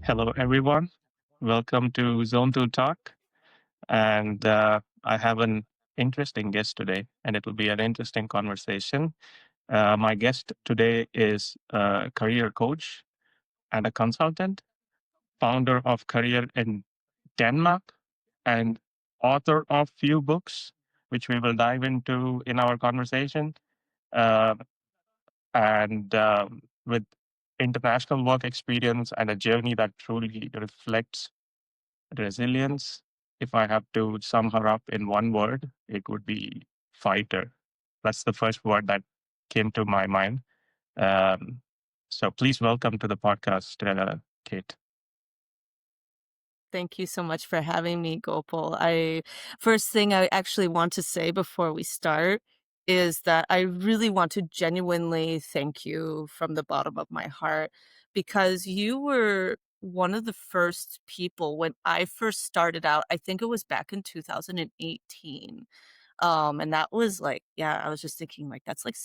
Hello, everyone. Welcome to Zone 2 Talk. And I have an interesting guest today, and it will be an interesting conversation. My guest today is a career coach and a consultant, founder of Career in Denmark, and author of few books, which we will dive into in our conversation. Uh, and with international work experience and a journey that truly reflects resilience. If I have to sum her up in one word, it would be fighter. That's the first word that came to my mind. Um, so please welcome to the podcast, Kate. Thank you so much for having me, Gopal. First thing I actually want to say before we start is that I really want to genuinely thank you from the bottom of my heart because you were one of the first people when I first started out. I think it was back in 2018. And that was like, yeah, I was just thinking like that's like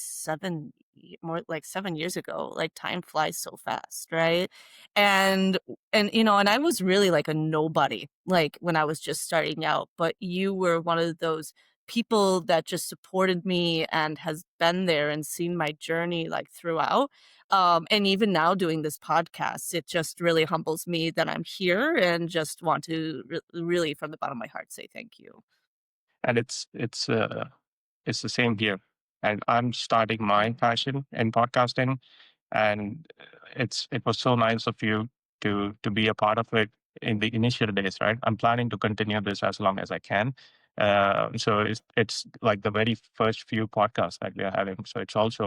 more like 7 years ago. Like time flies so fast, right? And and I was really like a nobody, like when I was just starting out, but you were one of those people that just supported me and has been there and seen my journey like throughout. And even now doing this podcast, it just really humbles me that I'm here and just want to really from the bottom of my heart say thank you. And it's the same here. And I'm starting my passion in podcasting, and it was so nice of you to be a part of it in the initial days, right? I'm planning to continue this as long as I can. So it's like the very first few podcasts that we are having. So it's also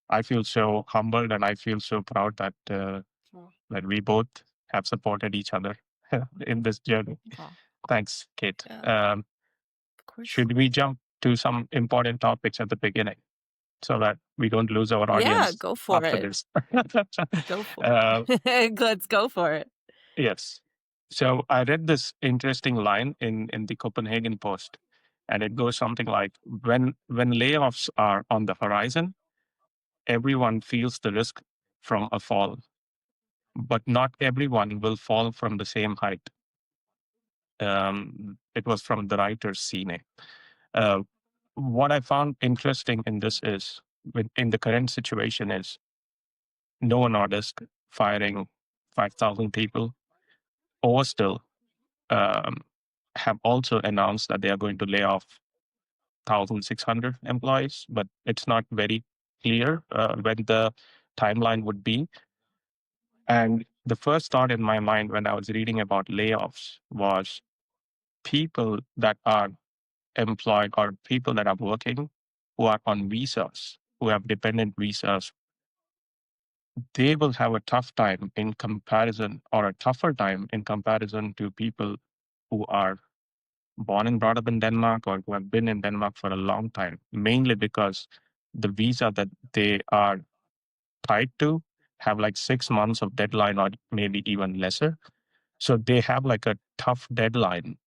I feel so humbled and I feel so proud Oh, that we both have supported each other in this journey. oh, Thanks, Kate. yeah, of course. Should we jump to some important topics at the beginning so that we don't lose our Yeah, audience go for after it. this? Go for uh, it. Let's go for it. yes. So I read this interesting line in the Copenhagen Post, and it goes something like, when layoffs are on the horizon, everyone feels the risk from a fall, but not everyone will fall from the same height. It was from the writer Cine. Uh, what I found interesting in this is, in the current situation, is Novo Nordisk firing 5,000 people, or still um, have also announced that they are going to lay off 1,600 employees, but it's not very clear when the timeline would be. And the first thought in my mind when I was reading about layoffs was people that are employed or people that are working who are on visas, who have dependent visas, they will have a tough time in comparison, or a tougher time in comparison to people who are born and brought up in Denmark or who have been in Denmark for a long time, mainly because the visa that they are tied to have like 6 months of deadline or maybe even lesser. So they have like a tough deadline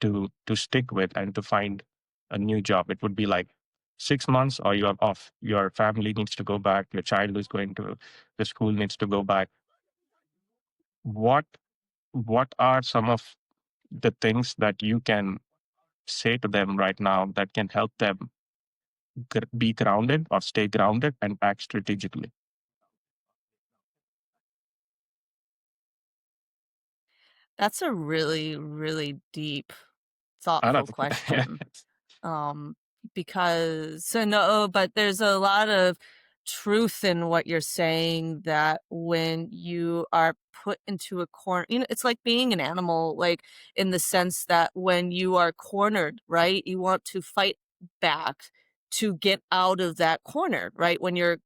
to stick with and to find a new job. It would be like 6 months or you are off. Your family needs to go back. Your child is going to the school needs to go back. What what are some of the things that you can say to them right now that can help them be grounded or stay grounded and act strategically? That's a really, really deep, I thoughtful don't know. question. Um, because so no, but there's a lot of truth in what you're saying that when you are put into a corner, it's like being an animal, like in the sense that when you are cornered, right, you want to fight back to get out of that corner, right? When you're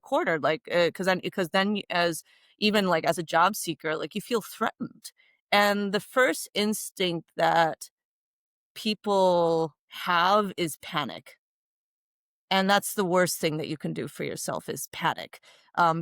cornered, like because then as even like as a job seeker, like you feel threatened. And the first instinct that people have is panic. And that's the worst thing that you can do for yourself is panic,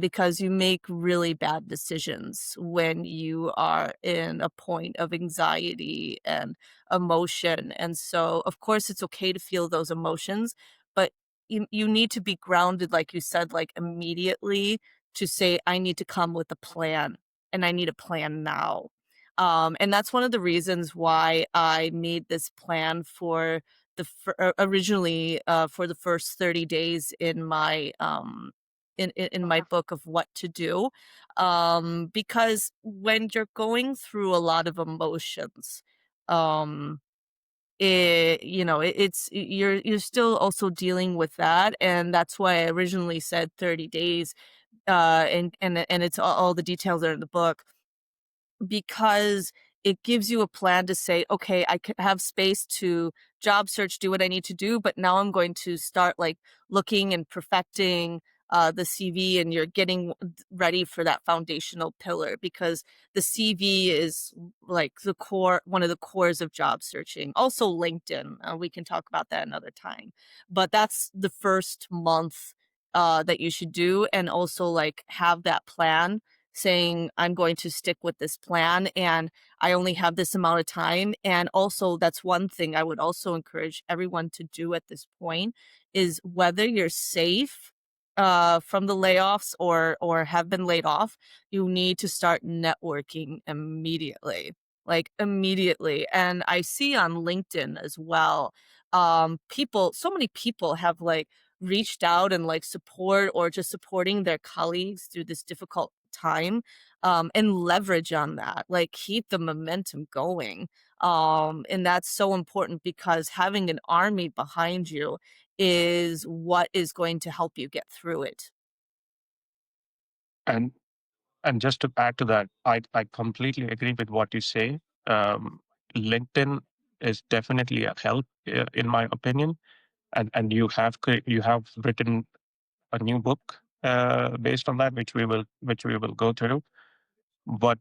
because you make really bad decisions when you are in a point of anxiety and emotion. And so, of course, it's okay to feel those emotions, but you need to be grounded, like you said, like immediately to say, I need to come with a plan. and I need a plan now. And that's one of the reasons why I made this plan for originally for the first 30 days in my in my book of what to do, because when you're going through a lot of emotions, um you're still also dealing with that, and that's why I originally said 30 days, and it's all the details are in the book, because it gives you a plan to say, okay, I could have space to job search, do what I need to do, but now I'm going to start like looking and perfecting the CV, and you're getting ready for that foundational pillar, because the CV is like the core, one of the cores of job searching. Also, LinkedIn. We can talk about that another time, but that's the first month that you should do, and also like have that plan saying, I'm going to stick with this plan and I only have this amount of time. And also, that's one thing I would also encourage everyone to do at this point, is whether you're safe from the layoffs or have been laid off, you need to start networking immediately. Like immediately. And I see on LinkedIn as well, so many people have like reached out and like support or just supporting their colleagues through this difficult time, and leverage on that, like keep the momentum going. And that's so important, because having an army behind you is what is going to help you get through it. And and just to add to that, I completely agree with what you say. Um, LinkedIn is definitely a help, in my opinion, and you have written a new book based on that, which we will go through. But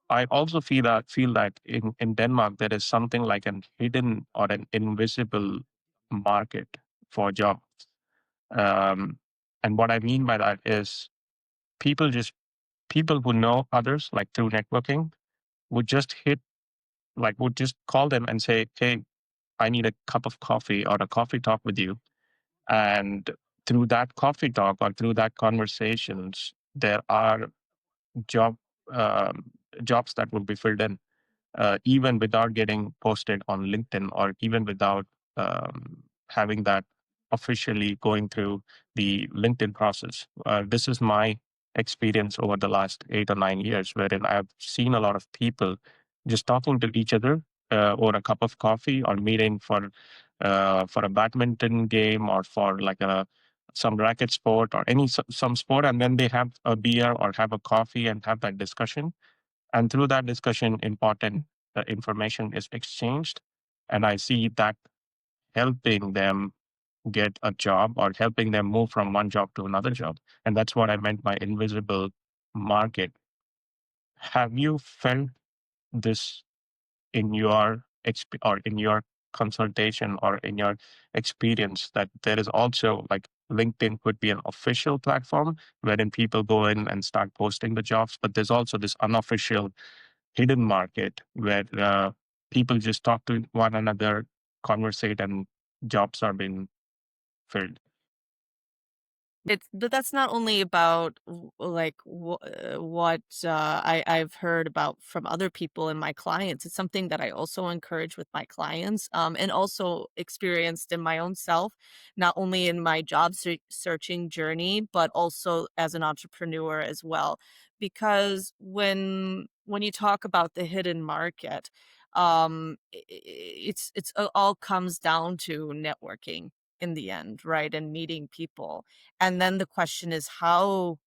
I also feel that in Denmark there is something like an hidden or an invisible market for jobs. Um, and what I mean by that is people just people who know others like through networking would just would just call them and say, "Hey, I need a cup of coffee or a coffee talk with you." And through that coffee talk or through that conversations, there are job um, jobs that will be filled in, even without getting posted on LinkedIn or even without having that officially going through the LinkedIn process. This is my experience over the last 8 or 9 years, wherein I've seen a lot of people just talking to each other over a cup of coffee or meeting for a badminton game or for like a some racket sport or some sport, and then they have a beer or have a coffee and have that discussion, and through that discussion important information is exchanged, and I see that helping them get a job or helping them move from one job to another job. And that's what I meant by invisible market. Have you felt this in your or in your consultation or in your experience, that there is also like LinkedIn could be an official platform wherein people go in and start posting the jobs, but there's also this unofficial hidden market where people just talk to one another, conversate, and jobs are being filled. But that's not only about what I've heard about from other people and my clients. It's something that I also encourage with my clients, and also experienced in my own self, not only in my job searching journey, but also as an entrepreneur as well. Because when you talk about the hidden market, it all comes down to networking in the end, right? And meeting people. And then the question is, how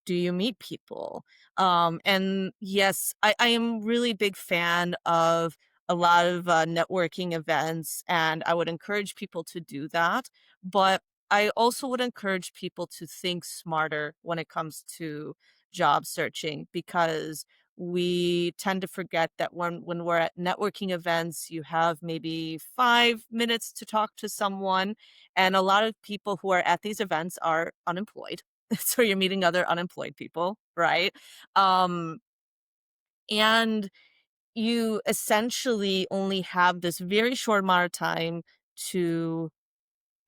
do you meet people? And yes, I am really big fan of a lot of networking events, and I would encourage people to do that. But I also would encourage people to think smarter when it comes to job searching, because we tend to forget that when we're at networking events, you have maybe 5 minutes to talk to someone, and a lot of people who are at these events are unemployed. So you're meeting other unemployed people, right? Um, and you essentially only have this very short amount of time to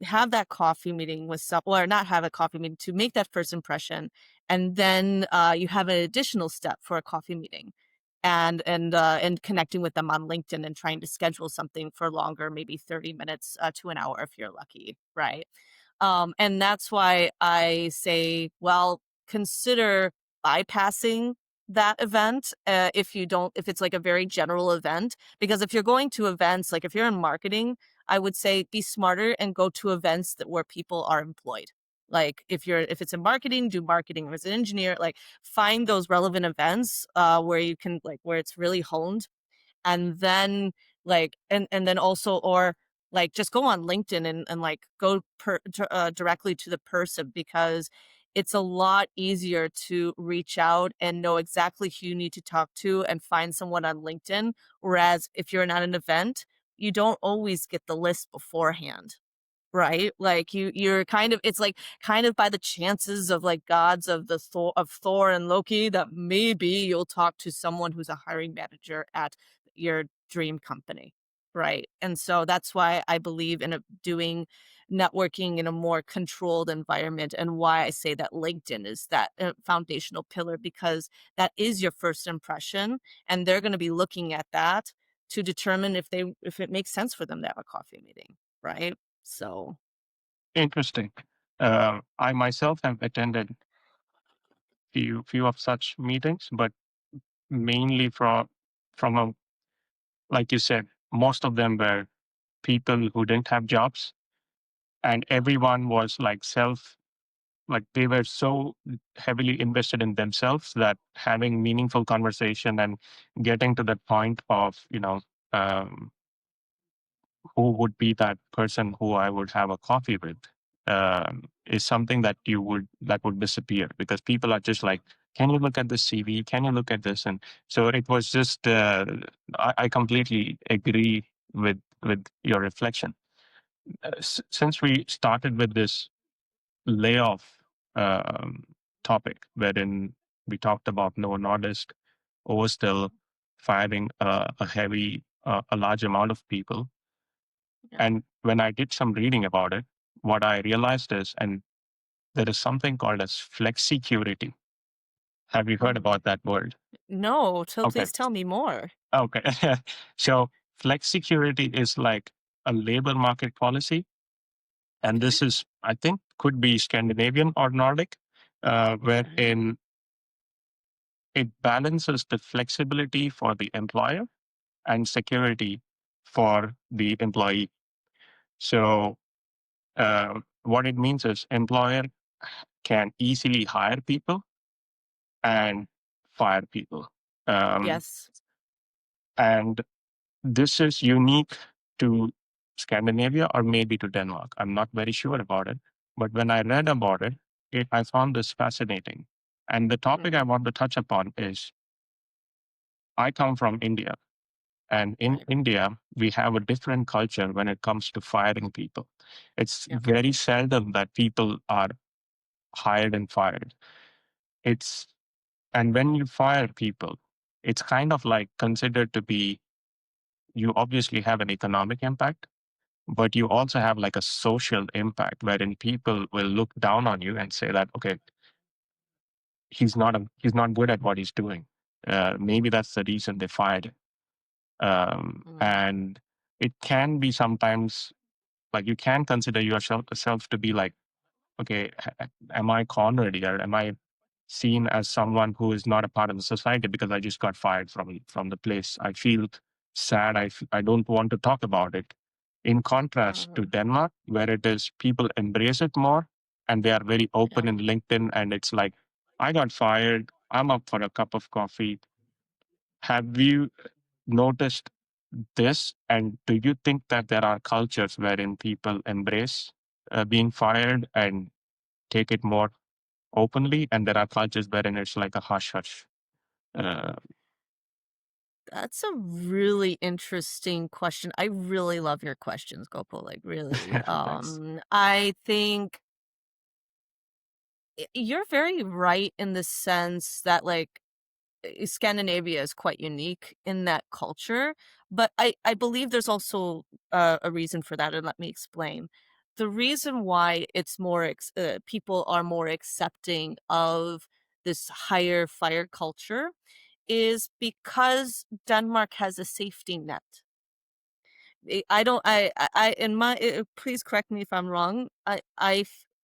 have that coffee meeting with some, or not have a coffee meeting, to make that first impression, and then you have an additional step for a coffee meeting, and connecting with them on LinkedIn and trying to schedule something for longer, maybe 30 minutes to an hour if you're lucky, right? And that's why I say, well, consider bypassing that event if you don't, if it's like a very general event. Because if you're going to events, like if you're in marketing, I would say be smarter and go to events that where people are employed. Like if it's in marketing, do marketing. Or as an engineer, like find those relevant events where you can, like, where it's really honed, and then and then also, or like just go on LinkedIn and like go directly to the person, because it's a lot easier to reach out and know exactly who you need to talk to and find someone on LinkedIn. Whereas if you're not an event, you don't always get the list beforehand. Right? Like you're kind of, it's like kind of by the chances of like gods of Thor and Loki, that maybe you'll talk to someone who's a hiring manager at your dream company. Right? And so that's why I believe in doing networking in a more controlled environment, and why I say that LinkedIn is that foundational pillar, because that is your first impression, and they're going to be looking at that to determine if it makes sense for them to have a coffee meeting, right? So, Interesting. I myself have attended few of such meetings, but mainly from a, like you said, most of them were people who didn't have jobs, and everyone was like like they were so heavily invested in themselves that having meaningful conversation and getting to the point of, um, who would be that person who I would have a coffee with, is something that would disappear, because people are just like, can you look at the CV? Can you look at this? And so it was just, I completely agree with your reflection. Since we started with this layoff um, topic, wherein we talked about Novo Nordisk was still firing a large amount of people. yeah. And when I did some reading about it, what I realized is, and there is something called as flexicurity. Have you heard Mm. about that word? No, Okay. please tell me more. Okay. So flexicurity is like a labor market policy. And Okay. this is, I think, could be Scandinavian or Nordic, Okay. wherein it balances the flexibility for the employer and security for the employee. So what it means is employer can easily hire people and fire people. Um, Yes. and this is unique to Scandinavia or maybe to Denmark. I'm not very sure about it. But when I read about I found this fascinating. And the topic I Mm. want to touch upon is, I come from India. And in Right. India, we have a different culture when it comes to firing people. It's Yep. very seldom that people are hired and fired. It's And when you fire people, it's kind of like considered to be, you obviously have an economic impact, but you also have like a social impact wherein people will look down on you and say that, okay, he's not good at what he's doing. Maybe that's the reason they fired him. Mm. And it can be sometimes like you can consider yourself to be like, okay, am I cornered here? Am I seen as someone who is not a part of the society because I just got fired from the place? I feel sad. I don't want to talk about it. In contrast to Uh, Denmark, where it is people embrace it more and they are very open yeah. in LinkedIn, and it's like, I got fired. I'm up for a cup of coffee. Have you noticed this? And do you think that there are cultures wherein people embrace being fired and take it more openly, and there are cultures wherein it's like a hush hush? Uh, That's a really interesting question. I really love your questions, Gopal. Like really. Thanks. I think you're very right in the sense that, like, Scandinavia is quite unique in that culture, but I believe there's also a reason for that, and let me explain. the reason why people are more accepting of this higher fire culture is because Denmark has a safety net. I don't in my please correct me if I'm wrong.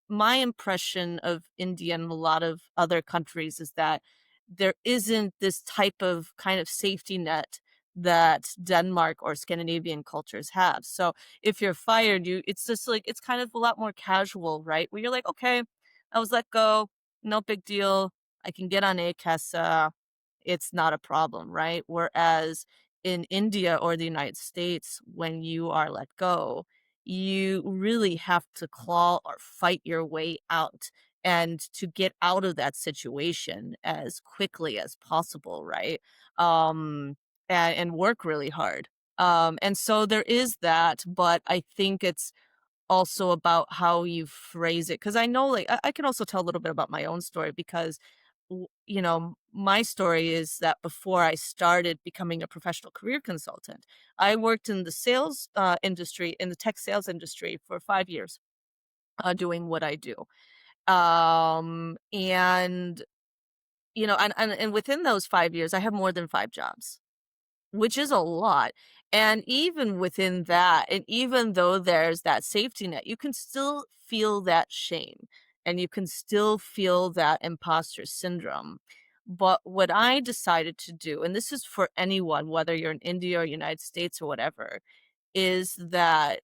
My impression of India and a lot of other countries is that there isn't this type of kind of safety net that Denmark or Scandinavian cultures have. So if you're fired, it's just like it's kind of a lot more casual, right? Where you're like, okay, I was let go, no big deal. I can get on a it's not a problem, right? Whereas in India or the United States, when you are let go, you really have to claw or fight your way out and to get out of that situation as quickly as possible, right? And work really hard. And so there is that, but I think it's also about how you phrase it, because I know, like, I can also tell a little bit about my own story because, my story is that before I started becoming a professional career consultant, I worked in the sales, industry in the tech sales industry for 5 years, doing what I do. And, and within those 5 years, I have more than 5 jobs. Which is a lot, and even within that, and even though there's that safety net, you can still feel that shame, and you can still feel that imposter syndrome. But what I decided to do, and this is for anyone, whether you're in India or United States or whatever, is that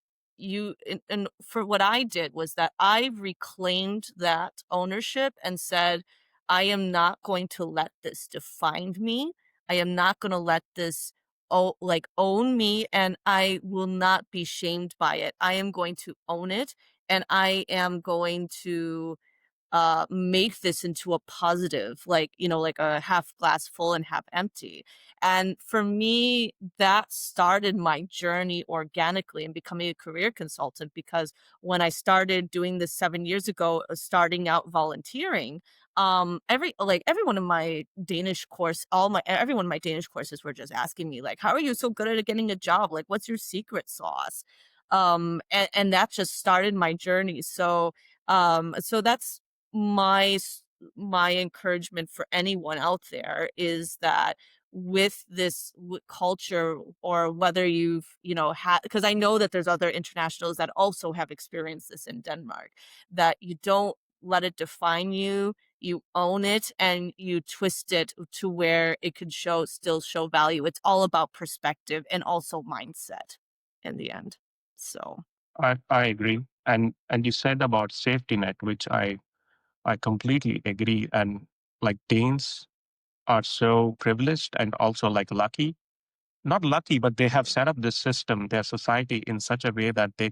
and for what I did was that I reclaimed that ownership and said, "I am not going to let this define me. I am not gonna let this, own me, and I will not be shamed by it. I am going to own it, and I am going to make this into a positive, like, like a half glass full and half empty. And for me, that started my journey organically in becoming a career consultant because when I started doing this 7 years ago, starting out volunteering, everyone in my Danish course, everyone in my Danish courses were just asking me, like, how are you so good at getting a job? Like, what's your secret sauce? And that just started my journey. So that's my s my encouragement for anyone out there is that with this culture, or whether you've, had, because I know that there's other internationals that also have experienced this in Denmark, that you don't let it define you, you own it, and you twist it to where it could still show value. It's all about perspective and also mindset in the end. So, I agree. And you said about safety net, which I completely agree. And like Danes are so privileged and also like lucky, not lucky, but they have set up this system, their society in such a way that they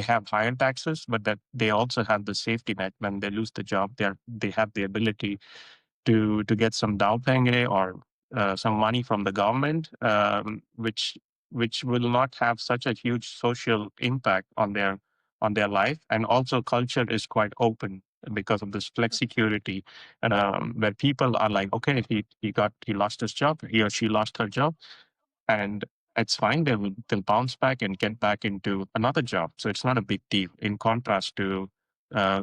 have higher taxes, but that they also have the safety net when they lose the job. They have the ability to get some down payment or some money from the government, which will not have such a huge social impact on their life. And also, culture is quite open because of this flexicurity, and where people are like, okay, he lost his job, he or she lost her job, and it's fine. They'll bounce back and get back into another job. So it's not a big deal. In contrast to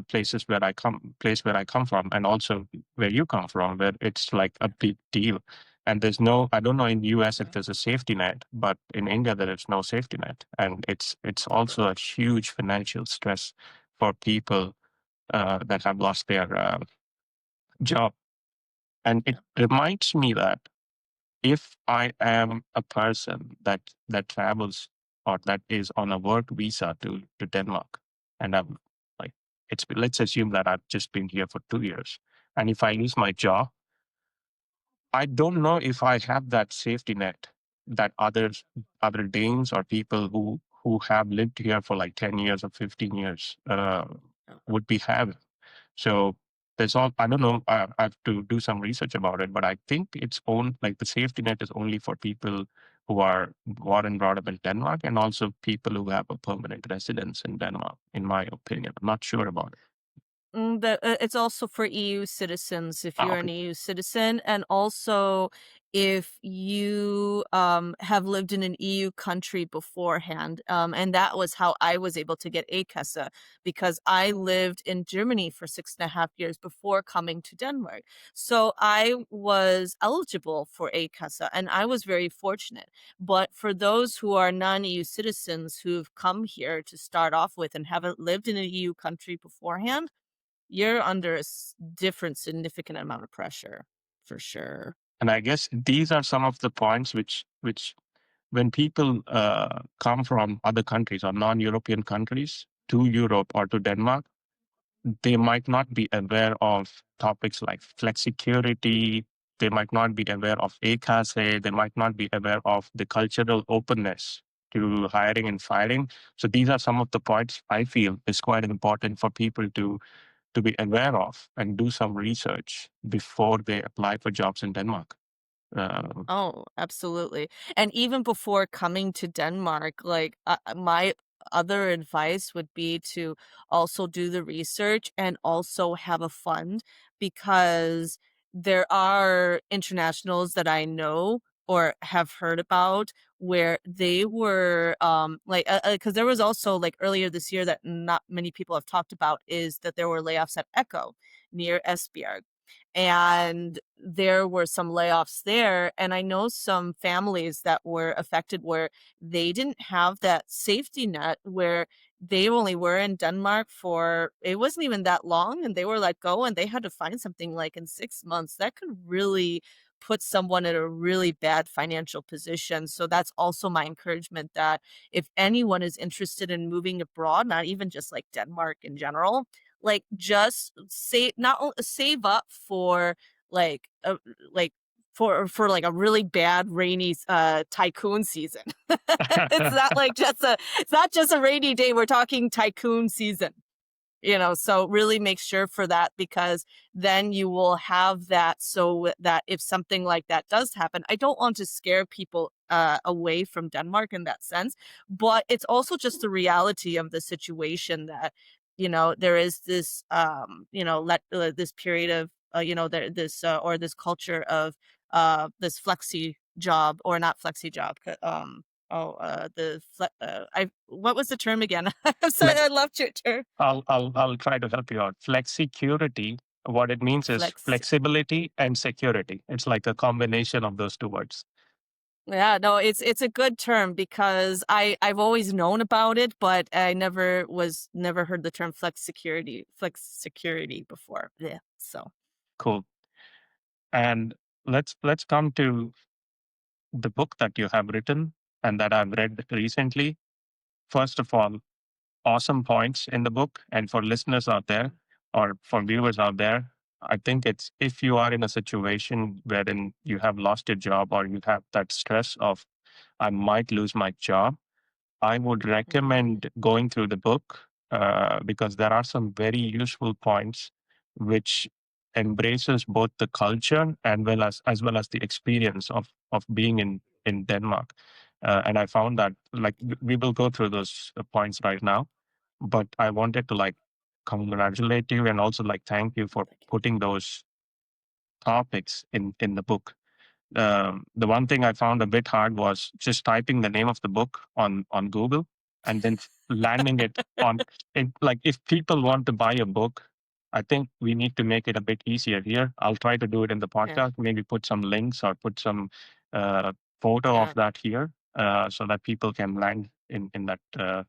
place where I come from, and also where you come from, where it's like a big deal. And there's no, I don't know in US if yeah, there's a safety net, but in India there is no safety net, and it's also a huge financial stress for people that have lost their job. And it yeah, reminds me that if I am a person that travels or that is on a work visa to Denmark, and I'm like, let's assume that I've just been here for 2 years, and if I lose my job, I don't know if I have that safety net that other Danes or people who have lived here for like 10 years or 15 years yeah. would be having. So there's all, I don't know. I have to do some research about it, but I think it's own like the safety net is only for people who are born and brought up in Denmark, and also people who have a permanent residence in Denmark. In my opinion, I'm not sure about it. It's also for EU citizens if Ah, you're an okay. EU citizen, and also if you have lived in an EU country beforehand. And that was how I was able to get ACASA because I lived in Germany for 6.5 years before coming to Denmark. So I was eligible for ACASA and I was very fortunate. But for those who are non EU citizens who've come here to start off with and haven't lived in an EU country beforehand, you're under a different significant amount of pressure for sure. And I guess these are some of the points which when people come from other countries or non-European countries to Europe or to Denmark, they might not be aware of topics like flexicurity. They might not be aware of ACASE. They might not be aware of the cultural openness to hiring and firing. So these are some of the points I feel is quite important for people to be aware of and do some research before they apply for jobs in Denmark. Uh, Oh, absolutely. And even before coming to Denmark, like my other advice would be to also do the research and also have a fund because there are internationals that I know or have heard about where they were like because there was also like earlier this year that not many people have talked about is that there were layoffs at Echo near Esbjerg, and there were some layoffs there, and I know some families that were affected where they didn't have that safety net, where they only were in Denmark for it wasn't even that long, and they were let go, and they had to find something like in 6 months. That could really put someone in a really bad financial position. So that's also my encouragement that if anyone is interested in moving abroad, not even just like Denmark in general, like, just save not only save up for, like, like, like, a really bad rainy tycoon season. It's not like just a it's not just a rainy day, we're talking tycoon season. So really make sure for that because then you will have that so that if something like that does happen, I don't want to scare people away from Denmark in that sense, but it's also just the reality of the situation that, there is this, this period of, there, this, or this culture of this flexi job or not flexi job. What was the term again? I'm sorry, flex, I loved your term. I'll try to help you out. Flexicurity, what it means is Flex. flexibility and security. It's like a combination of those two words. Yeah, no, it's a good term because I've always known about it, but I never heard the term flex security before. Yeah. So, Cool. And let's come to the book that you have written and that I've read recently. First of all, awesome points in the book. And for listeners out there or for viewers out there, I think it's if you are in a situation wherein you have lost your job or you have that stress of I might lose my job, I would mhm. recommend going through the book because there are some very useful points which embraces both the culture and well as the experience of being in Denmark. And I found that like we will go through those points right now, but I wanted to like congratulate you and also like thank you for Thank you. putting those topics in the book. The one thing I found a bit hard was just typing the name of the book on Google and then landing it on it. Like if people want to buy a book, I think we need to make it a bit easier here. I'll try to do it in the Yeah, podcast. Maybe put some links or put some uh, photo of yeah, that here so that people can land in that.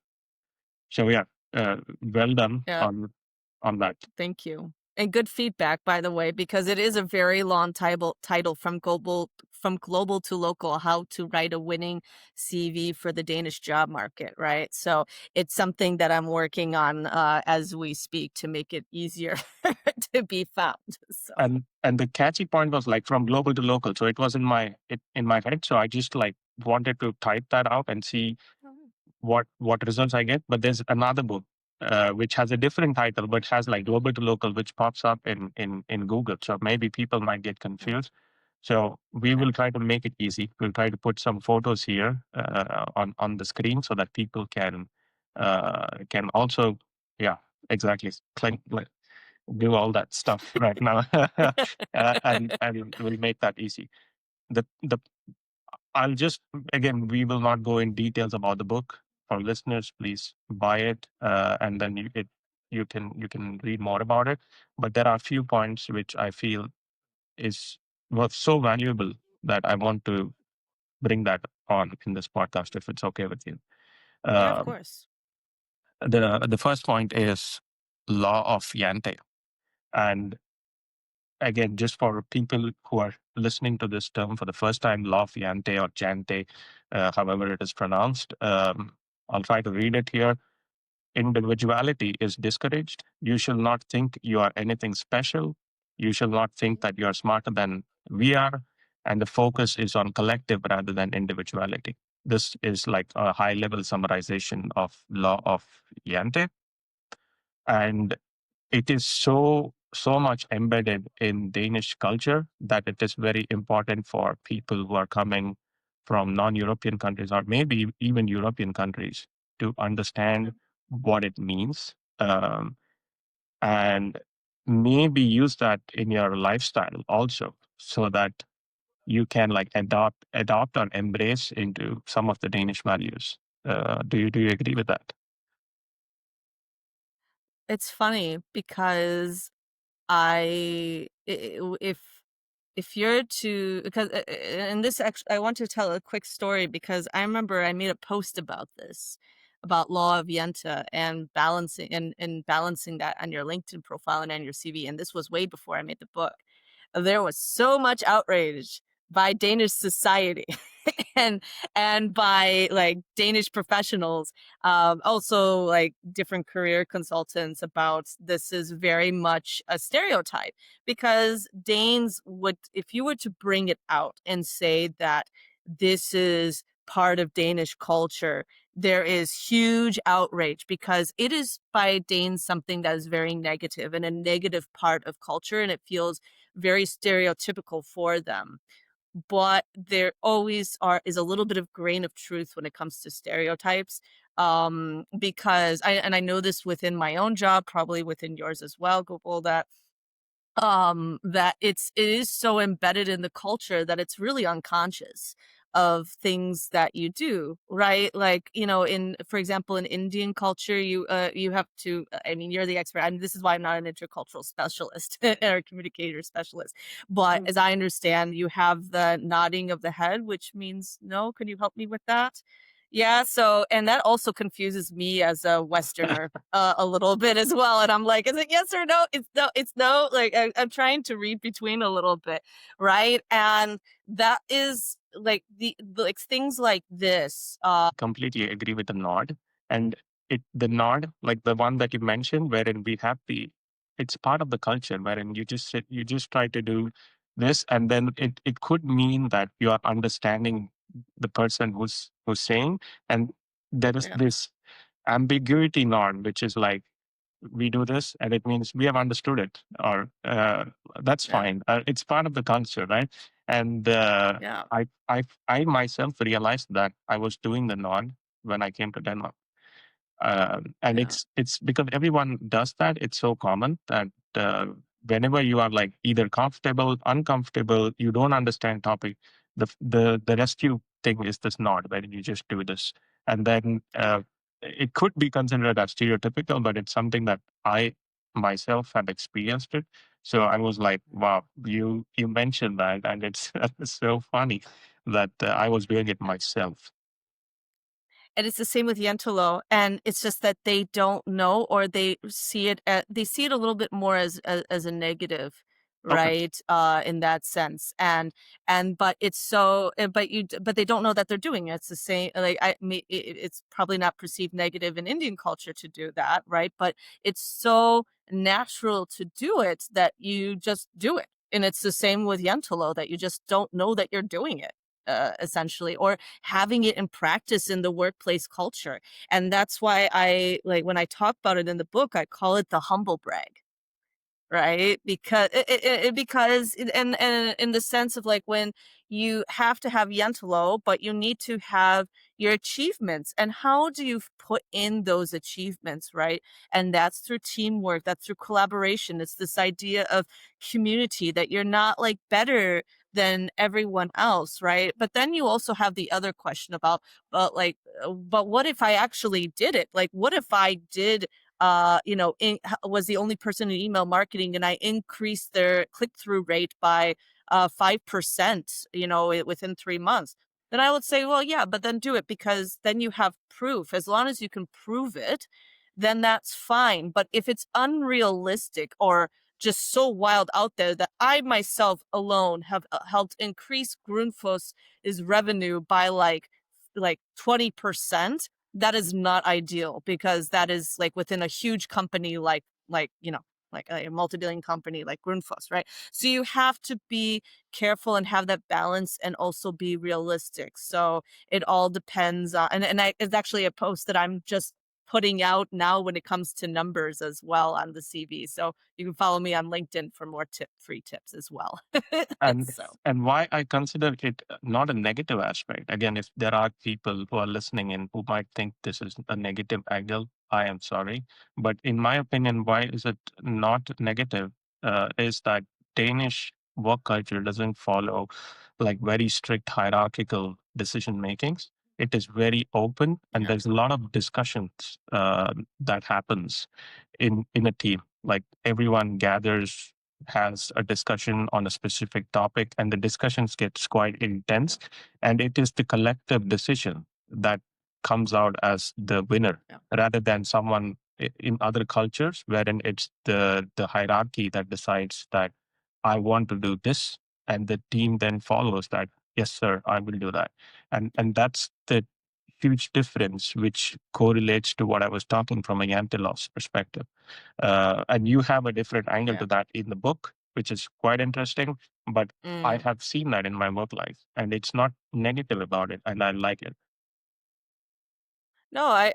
So yeah, well done yeah. on that. Thank you. And good feedback, by the way, because it is a very long title from global to local, how to write a winning CV for the Danish job market, right? So it's something that I'm working on as we speak to make it easier to be found. So And the catchy point was like from global to local, so it was in my head, so I just like wanted to type that out and see Mhm. what results I get. But there's another book which has a different title but has like global to local, which pops up in Google, so maybe people might get Mm, confused. So we okay. will try to make it easy. We'll try to put some photos here on the screen so that people can also, yeah, exactly, click, do all that stuff right now. And we'll make that easy. the I'll just again, we will not go in details about the book. For listeners, please buy it, and then you can read more about it. But there are a few points which I feel is was so valuable that I want to bring that on in this podcast, if it's okay with you. Yeah, of Um, course. the first point is law of Yante, and again, just for people who are listening to this term for the first time, law of Yante or Jante, however it is pronounced, I'll try to read it here. Individuality is discouraged. You shall not think you are anything special. You shall not think that you are smarter than we are. And the focus is on collective rather than individuality. This is like a high level summarization of law of Yante. And it is so much embedded in Danish culture that it is very important for people who are coming from non-European countries or maybe even European countries to understand what it means, and maybe use that in your lifestyle also, so that you can like adopt or embrace into some of the Danish values. Do you agree with that? It's funny because if you're to because and this actually I want to tell a quick story because I remember I made a post about this, about law of Yenta and balancing that on your LinkedIn profile and on your CV, and this was way before I made the book. There was so much outrage by Danish society and by like Danish professionals, also like different career consultants, about this is very much a stereotype, because Danes would, if you were to bring it out and say that this is part of Danish culture, there is huge outrage because it is by Danes something that is very negative and a negative part of culture, and it feels very stereotypical for them. But there always is a little bit of grain of truth when it comes to stereotypes, because I know this within my own job, probably within yours as well, Gopal, that it is so embedded in the culture that it's really unconscious of things that you do, right? Like, in, for example, in Indian culture, you have to, I mean, you're the expert. I mean, this is why I'm not an intercultural specialist or a communicator specialist, but as I understand, you have the nodding of the head, which means no. Can you help me with that? Yeah, so and that also confuses me as a Westerner, a little bit as well, and I'm like, "Is it yes or no?" It's no, like, I'm trying to read between a little bit, right? And that is, like, like, things like this, Completely agree with the nod. And the nod, like the one that you mentioned, wherein we have it's part of the culture, wherein you just try to do this, and then it could mean that you are understanding the person who's saying, and there is yeah, this ambiguity nod, which is like we do this and it means we have understood it, or that's yeah, fine. It's part of the culture, right? And yeah, I myself realized that I was doing the nod when I came to Denmark, and yeah, it's because everyone does that. It's so common that whenever you are like either comfortable, uncomfortable, you don't understand topic, the rescue thing is this nod where you just do this, and then it could be considered as stereotypical, but it's something that I myself have experienced it. So I was like, wow, you mentioned that, and it's it's so funny that I was doing it myself. and it's the same with Yentalo, and it's just that they don't know, or they see it a little bit more as a negative, Okay. right? In that sense, but it's but they don't know that they're doing it. It's the same, like it's probably not perceived negative in Indian culture to do that, right? But it's so natural to do it that you just do it, and it's the same with Yentalo, that you just don't know that you're doing it, essentially, or having it in practice in the workplace culture. And that's why I like, when I talk about it in the book, I call it the humble brag. Right? And in the sense of like, when you have to have Yentalo, but you need to have your achievements. And how do you put in those achievements, right? And that's through teamwork, that's through collaboration. It's this idea of community, that you're not like better than everyone else, right? But then you also have the other question about, like, but what if I actually did it? Like, what if I did, was the only person in email marketing and I increased their click through rate by 5%, within 3 months? Then I would say, well, yeah, but then do it because then you have proof. As long as you can prove it, then that's fine. But if it's unrealistic or just so wild out there that I myself alone have helped increase Grundfos's revenue by like 20%, that is not ideal because that is like within a huge company like a multi-billion company like Grundfos, right? So you have to be careful and have that balance and also be realistic. So it all depends on, it's actually a post that I'm just putting out now when it comes to numbers as well on the CV. So you can follow me on LinkedIn for more free tips as well. and So and why I consider it not a negative aspect. Again, if there are people who are listening in who might think this is a negative angle, I am sorry. But in my opinion, why is it not negative? Is that Danish work culture doesn't follow like very strict hierarchical decision makings. It is very open, and yeah, there's a lot of discussions that happens in a team. Like everyone gathers, has a discussion on a specific topic, and the discussions gets quite intense, and it is the collective decision that comes out as the winner, yeah, rather than someone in other cultures wherein it's the hierarchy that decides that I want to do this, and the team then follows that. Yes, sir, I will do that, yeah, and that's the huge difference, which correlates to what I was talking from a Yantilov's perspective. And you have a different angle yeah. to that in the book, which is quite interesting. But I Mm. have seen that in my work life, and it's not negative about it, and I like it. No, I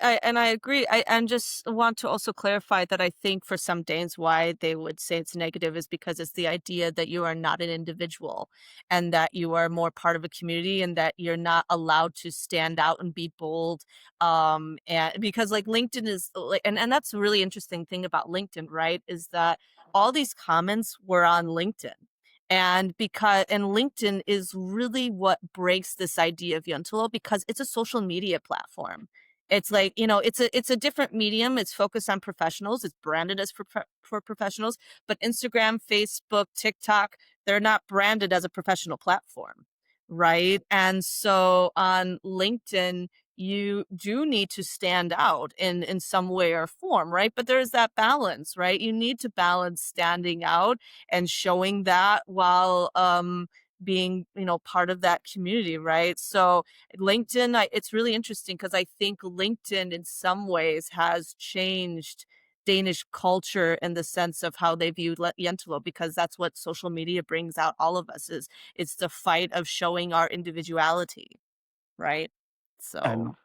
agree. And just want to also clarify that I think for some Danes, why they would say it's negative is because it's the idea that you are not an individual and that you are more part of a community and that you're not allowed to stand out and be bold. And because like LinkedIn is like, and that's a really interesting thing about LinkedIn, right? Is that all these comments were on LinkedIn. And LinkedIn is really what breaks this idea of Yuntelo because it's a social media platform. It's like, it's a different medium. It's focused on professionals. It's branded as for professionals, but Instagram, Facebook, TikTok, they're not branded as a professional platform, right? And so on LinkedIn, you do need to stand out in some way or form, right? But there's that balance, right? You need to balance standing out and showing that while being, part of that community, right? So LinkedIn, it's really interesting because I think LinkedIn in some ways has changed Danish culture in the sense of how they view Yentalo because that's what social media brings out all of us is it's the fight of showing our individuality, right? So, And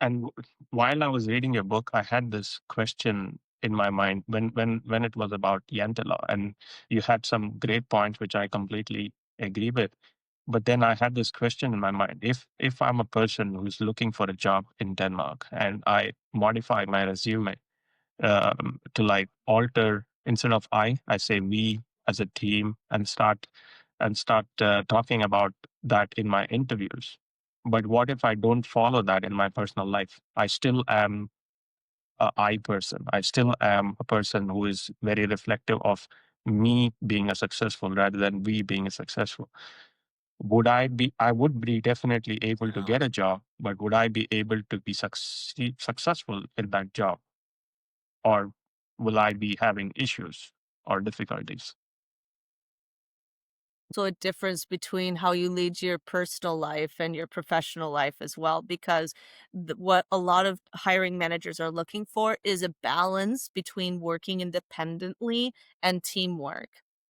and while I was reading your book, I had this question in my mind when it was about Yantala, and you had some great points which I completely agree with. But then I had this question in my mind: if I'm a person who's looking for a job in Denmark and I modify my resume to like alter, instead of I say we as a team, and start talking about that in my interviews. But what if I don't follow that in my personal life? I still am a I person. I still am a person who is very reflective of me being a successful rather than we being a successful. I would be definitely able to yeah. get a job, but would I be able to be successful in that job? Or will I be having issues or difficulties? Also a difference between how you lead your personal life and your professional life as well because what a lot of hiring managers are looking for is a balance between working independently and teamwork,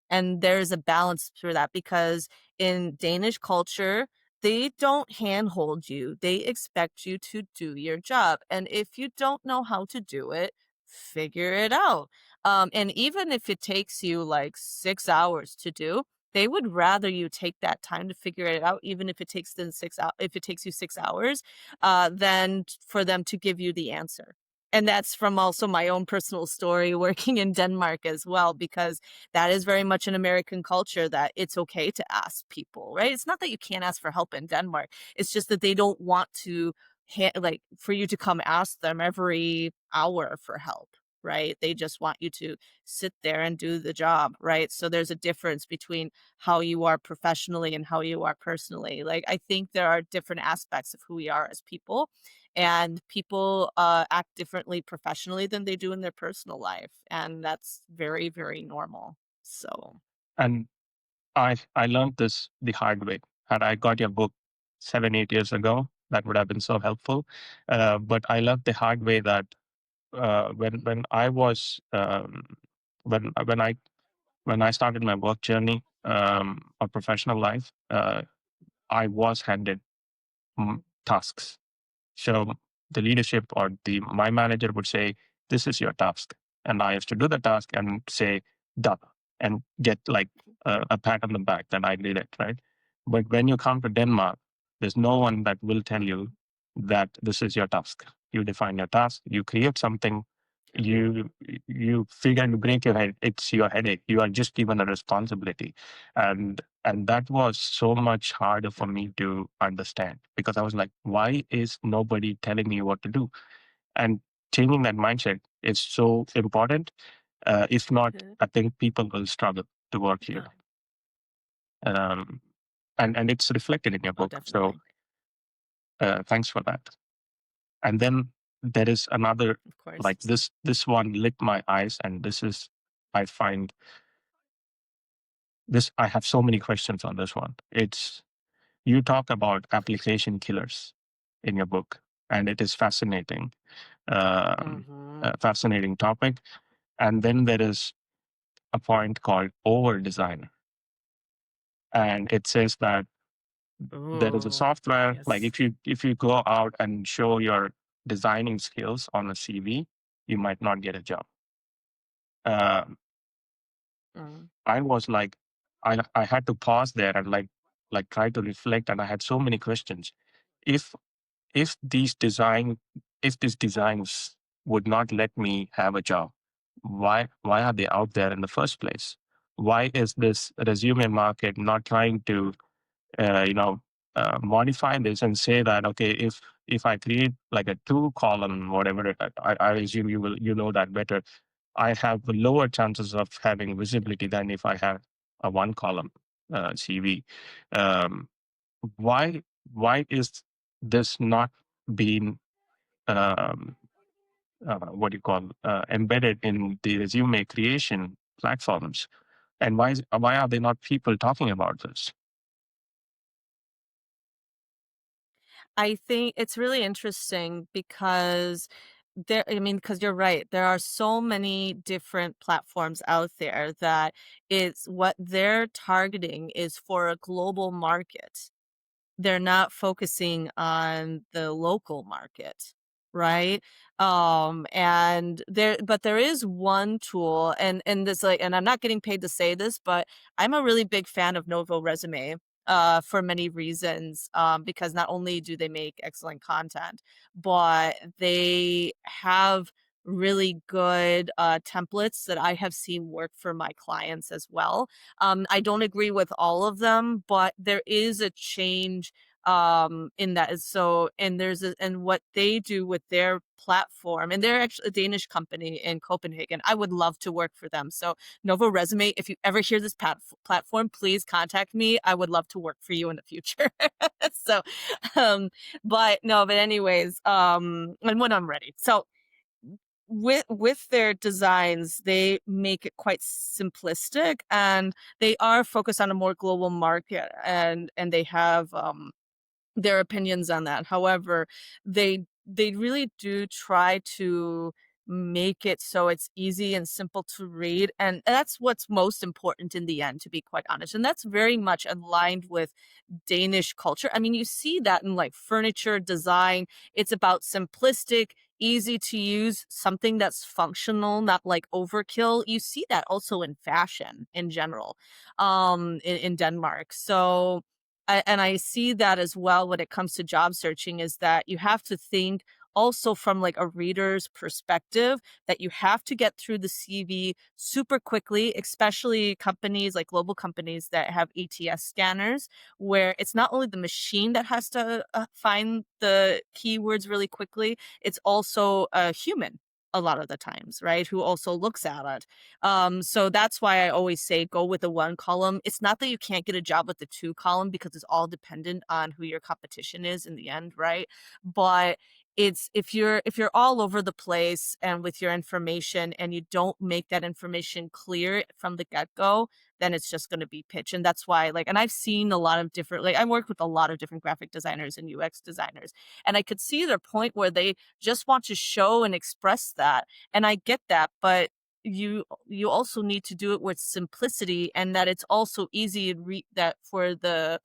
and there's a balance for that because in Danish culture they don't handhold you, they expect you to do your job, and if you don't know how to do it, figure it out. And even if it takes you like 6 hours to do, they would rather you take that time to figure it out, even if it takes them if it takes you 6 hours, than for them to give you the answer. And that's from also my own personal story working in Denmark as well, because that is very much an American culture that it's okay to ask people, right? It's not that you can't ask for help in Denmark. It's just that they don't want to like for you to come ask them every hour for help, right? They just want you to sit there and do the job, right? So there's a difference between how you are professionally and how you are personally. Like I think there are different aspects of who we are as people, and people act differently professionally than they do in their personal life, and that's very, very normal. So, And I learned this the hard way. Had I got your book 7 8 years ago, that would have been so helpful. But I learned the hard way that when I was when I started my work journey or professional life, I was handed tasks. So the leadership or the my manager would say, "This is your task," and I used to do the task and say, "Done," and get like a pat on the back that I did it right. But when you come to Denmark, there's no one that will tell you that this is your task. You define your task. You create something. You you figure and break your head. It's your headache. You are just given a responsibility, and that was so much harder for me to understand because I was like, why is nobody telling me what to do? And changing that mindset is so important. If not, mhm. I think people will struggle to work here. Oh, Um, and it's reflected in your oh, book. So definitely. thanks for that. And then there is another Of course. like this one lit my eyes, and this is I find this I have so many questions on this one. It's you talk about application killers in your book, and it is fascinating, Mhm. fascinating topic. And then there is a point called over designer, and it says that there is a Ooh, software like yes. if you go out and show your designing skills on a CV, you might not get a job. Uh, Mm. I was like, I had to pause there and like try to reflect, and I had so many questions. If if these design if these designs would not let me have a job, why are they out there in the first place? Why is this resume market not trying to you know modify this and say that okay, if I create like a 2 column whatever, I assume you know that better, I have lower chances of having visibility than if I have a 1 column CV. Um, why why is this not being um, what do you call embedded in the resume creation platforms? And why are there not people talking about this? I think it's really interesting because I mean, because you're right. There are so many different platforms out there that it's what they're targeting is for a global market. They're not focusing on the local market, right? And there is one tool, and this like, and I'm not getting paid to say this, but I'm a really big fan of Novo Resume for many reasons, because not only do they make excellent content, but they have really good templates that I have seen work for my clients as well. I don't agree with all of them, but there is a change in that. So and there's and what they do with their platform, and they're actually a Danish company in Copenhagen. I would love to work for them. So Novo Resume, if you ever hear this platform, please contact me. I would love to work for you in the future. So um but anyways, and when I'm ready. So with their designs, they make it quite simplistic, and they are focused on a more global market, and they have their opinions on that. However, they really do try to make it so it's easy and simple to read, and that's what's most important in the end, to be quite honest. And that's very much aligned with Danish culture. I mean, you see that in like furniture design. It's about simplistic, easy to use, something that's functional, not like overkill. You see that also in fashion in general, in Denmark. So and I see that as well when it comes to job searching, is that you have to think also from like a reader's perspective that you have to get through the CV super quickly, especially companies like global companies that have ATS scanners, where it's not only the machine that has to find the keywords really quickly, it's also a human a lot of the times, right? Who also looks at it. So that's why I always say go with the one column. It's not that you can't get a job with the two column because it's all dependent on who your competition is in the end, right? But it's if you're all over the place and with your information and you don't make that information clear from the get-go, then it's just going to be pitch. And that's why like and I've seen a lot of different like I worked with a lot of different graphic designers and UX designers, and I could see their point where they just want to show and express that. And I get that, but you also need to do it with simplicity and that it's also easy to read that for the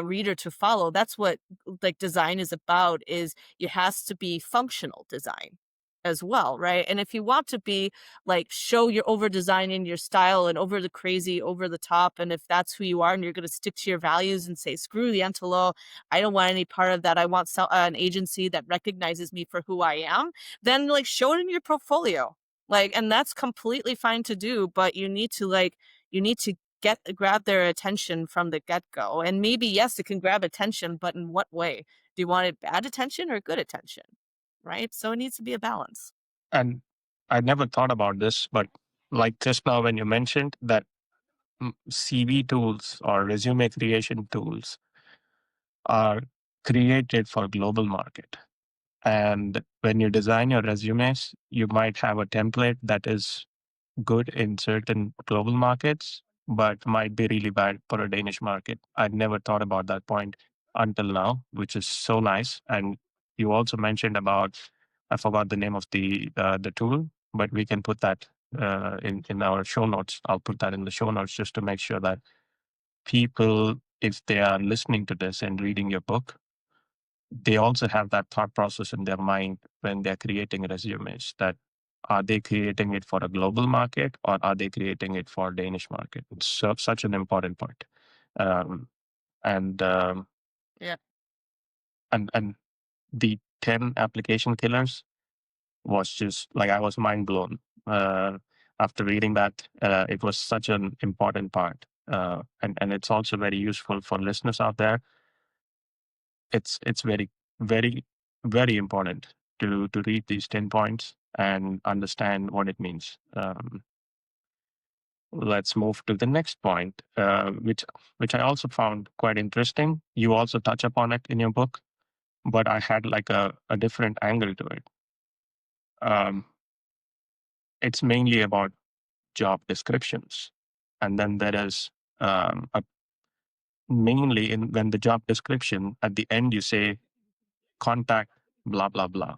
reader to follow. That's what like design is about, is it has to be functional design as well, right? And if you want to be like show you're over designing your style and over the crazy over the top, and if that's who you are and you're going to stick to your values and say screw the entelo, I don't want any part of that, I want an agency that recognizes me for who I am, then like show it in your portfolio, like, and that's completely fine to do, but you need to like you need to grab their attention from the get-go. And maybe yes, it can grab attention, but in what way? Do you want it bad attention or good attention? Right? So it needs to be a balance. And I never thought about this, but like just now when you mentioned that CV tools or resume creation tools are created for global market. And when you design your resumes, you might have a template that is good in certain global markets, but might be really bad for a Danish market. I never thought about that point until now, which is so nice. And you also mentioned about, I forgot the name of the tool, but we can put that in our show notes. I'll put that in the show notes just to make sure that people, if they are listening to this and reading your book, they also have that thought process in their mind when they're creating resumes, that are they creating it for a global market or are they creating it for Danish market? It's such an important point. Um, and Yeah. and the 10 application killers was just like I was mind blown after reading that. It was such an important part, and it's also very useful for listeners out there. It's very very very important to read these 10 points and understand what it means. Let's move to the next point, which I also found quite interesting. You also touch upon it in your book, but I had like a different angle to it. Um, it's mainly about job descriptions, and then there is mainly in when the job description at the end you say contact blah blah blah,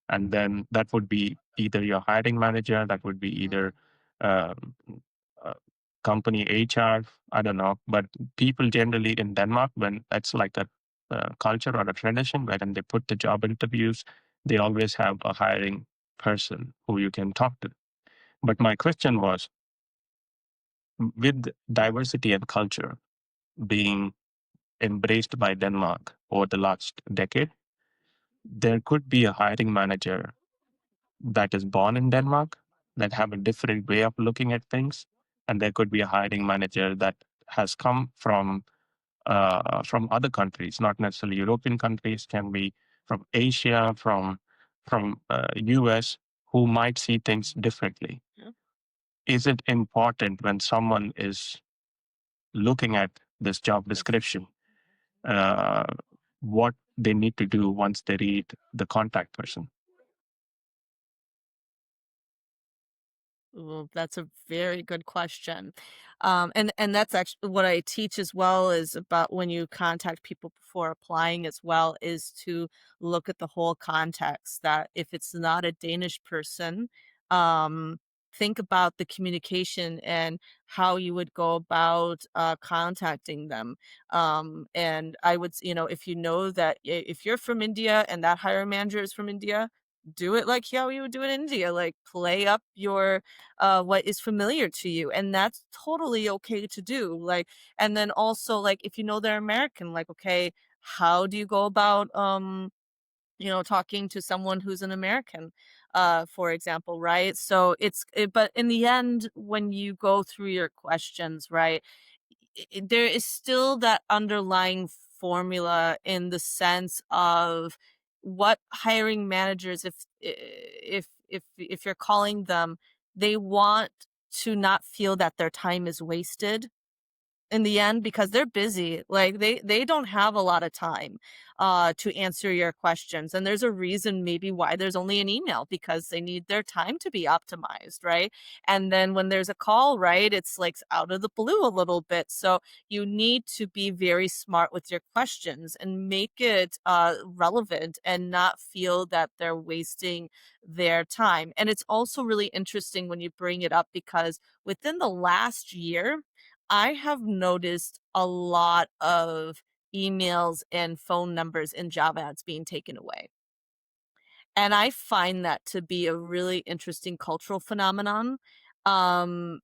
and then that would be either your hiring manager, that would be either um, uh, company HR, I don't know, but people generally in Denmark, when that's like a culture or a tradition, when they put the job interviews, they always have a hiring person who you can talk to. But my question was, with diversity and culture being embraced by Denmark over the last decade, there could be a hiring manager that is born in Denmark that have a different way of looking at things, and there could be a hiring manager that has come from other countries, not necessarily European countries, can be from Asia, from US, who might see things differently. Yeah. Is it important when someone is looking at this job description, uh, what they need to do once they read the contact person? Well, that's a very good question. And that's actually what I teach as well, is about when you contact people before applying as well, is to look at the whole context. That if it's not a Danish person, um, think about the communication and how you would go about contacting them. And I would, if you know that if you're from India and that hiring manager is from India, do it like how you would do it in India, like play up your what is familiar to you, and that's totally okay to do, like, and then also like if you know they're American, like, okay, how do you go about talking to someone who's an American, for example, right? So but in the end, when you go through your questions, right, there is still that underlying formula in the sense of what hiring managers, if you're calling them, they want to not feel that their time is wasted in the end because they're busy. Like they don't have a lot of time to answer your questions. And there's a reason maybe why there's only an email, because they need their time to be optimized, right? And then when there's a call, right, it's like out of the blue a little bit. So you need to be very smart with your questions and make it relevant and not feel that they're wasting their time. And it's also really interesting when you bring it up because within the last year, I have noticed a lot of emails and phone numbers in job ads being taken away. And I find that to be a really interesting cultural phenomenon. And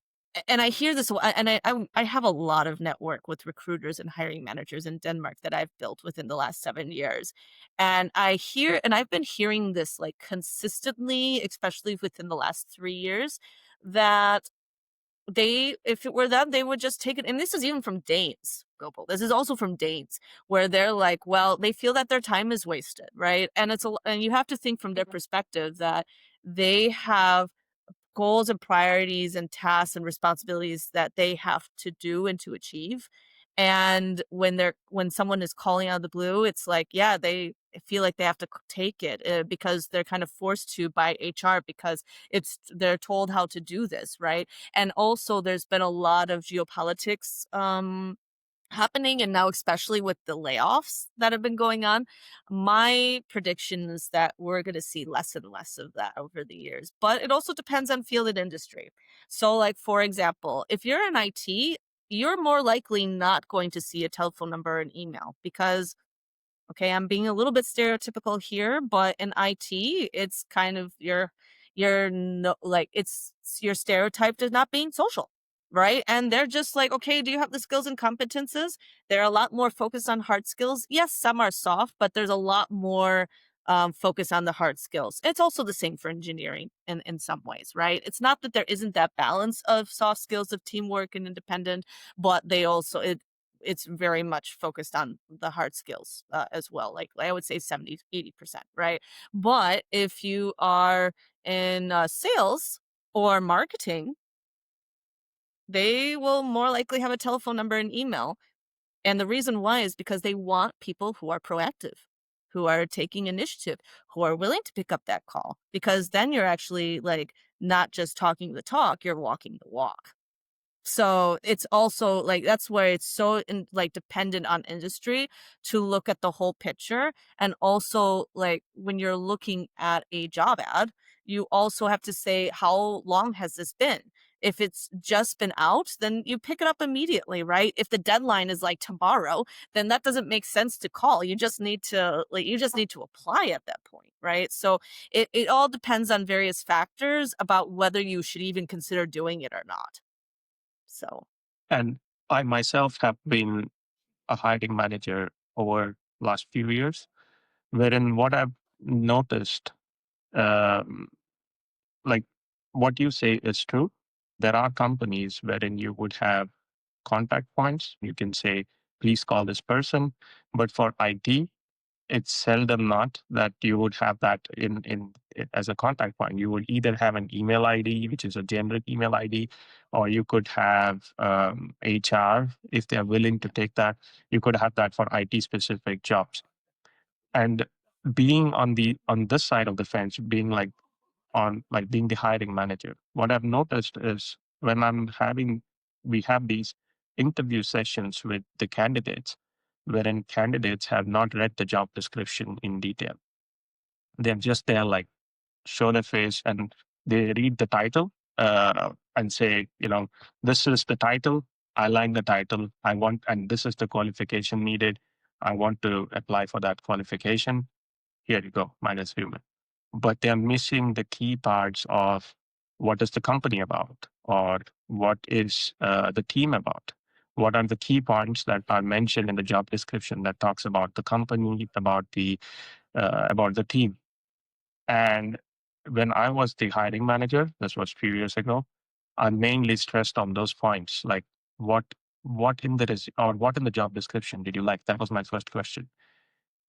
I hear this, and I have a lot of network with recruiters and hiring managers in Denmark that I've built within the last 7 years. And I've been hearing this like consistently, especially within the last 3 years, that if it were them, they would just take it, and this is even from Danes, Gopal. This is also from Danes, where they're like, well, they feel that their time is wasted, right? And you have to think from their perspective that they have goals and priorities and tasks and responsibilities that they have to do and to achieve. And when someone is calling out of the blue, it's like, yeah, they feel like they have to take it because they're kind of forced to by HR because they're told how to do this, right? And also, there's been a lot of geopolitics happening, and now especially with the layoffs that have been going on, my prediction is that we're going to see less and less of that over the years. But it also depends on field and industry. So like for example, if you're in IT, you're more likely not going to see a telephone number and email because, okay, I'm being a little bit stereotypical here, but in IT, it's kind of you're no like it's your stereotyped as not being social, right? And they're just like, okay, do you have the skills and competences? They're a lot more focused on hard skills. Yes, some are soft, but there's a lot more focus on the hard skills. It's also the same for engineering in some ways, right? It's not that there isn't that balance of soft skills of teamwork and independent, but it's very much focused on the hard skills as well. Like I would say 70-80%, right? But if you are in sales or marketing, they will more likely have a telephone number and email. And the reason why is because they want people who are proactive, who are taking initiative, who are willing to pick up that call, because then you're actually like not just talking the talk, you're walking the walk. So it's also like that's where it's so like dependent on industry to look at the whole picture. And also like when you're looking at a job ad, you also have to say how long has this been? If it's just been out, then you pick it up immediately, right? If the deadline is like tomorrow, then that doesn't make sense to call. You just need to apply at that point, right? So it all depends on various factors about whether you should even consider doing it or not. So, And I myself have been a hiring manager over last few years, wherein what I've noticed, um, like what you say is true. There are companies wherein you would have contact points. You can say, please call this person. But for IT, it's seldom not that you would have that as a contact point. You would either have an email ID, which is a generic email ID, or you could have HR if they are willing to take that. You could have that for IT specific jobs. And being on this side of the fence, being like being the hiring manager, what I've noticed is when we have these interview sessions with the candidates, wherein candidates have not read the job description in detail. They're just there, like, show their face and they read the title and say, this is the title. I like the title. And this is the qualification needed. I want to apply for that qualification. Here you go, my resume. But they're missing the key parts of what is the company about, or what is the team about. What are the key points that are mentioned in the job description that talks about the company, about the about the team. And when I was the hiring manager, this was a few years ago, I mainly stressed on those points, like what what in the or what in the job description did you like? That was my first question,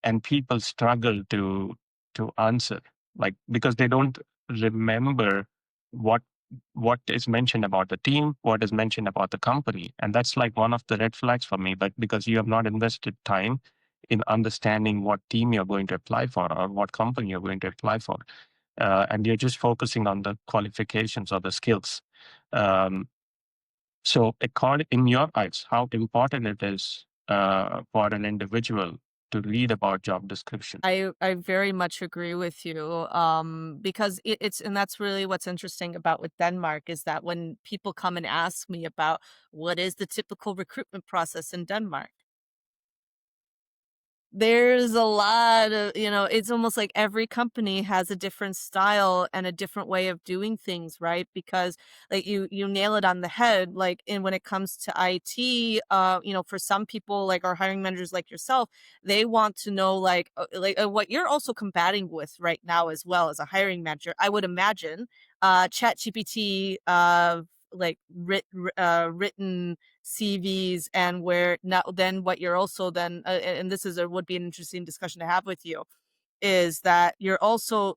and people struggle to answer, like because they don't remember what what is mentioned about the team, what is mentioned about the company, and that's like one of the red flags for me. But because you have not invested time in understanding what team you're going to apply for or what company you're going to apply for, and you're just focusing on the qualifications or the skills. Um, so, according in your eyes, how important it is for an individual to read about job description? I very much agree with you, because it's and that's really what's interesting about with Denmark is that when people come and ask me about what is the typical recruitment process in Denmark, there's a lot of it's almost like every company has a different style and a different way of doing things, right? Because like you nail it on the head, like in when it comes to IT, for some people like our hiring managers like yourself, they want to know what you're also combating with right now as well as a hiring manager. I would imagine chat GPT written CVs and where now then what you're also then and this is a would be an interesting discussion to have with you is that you're also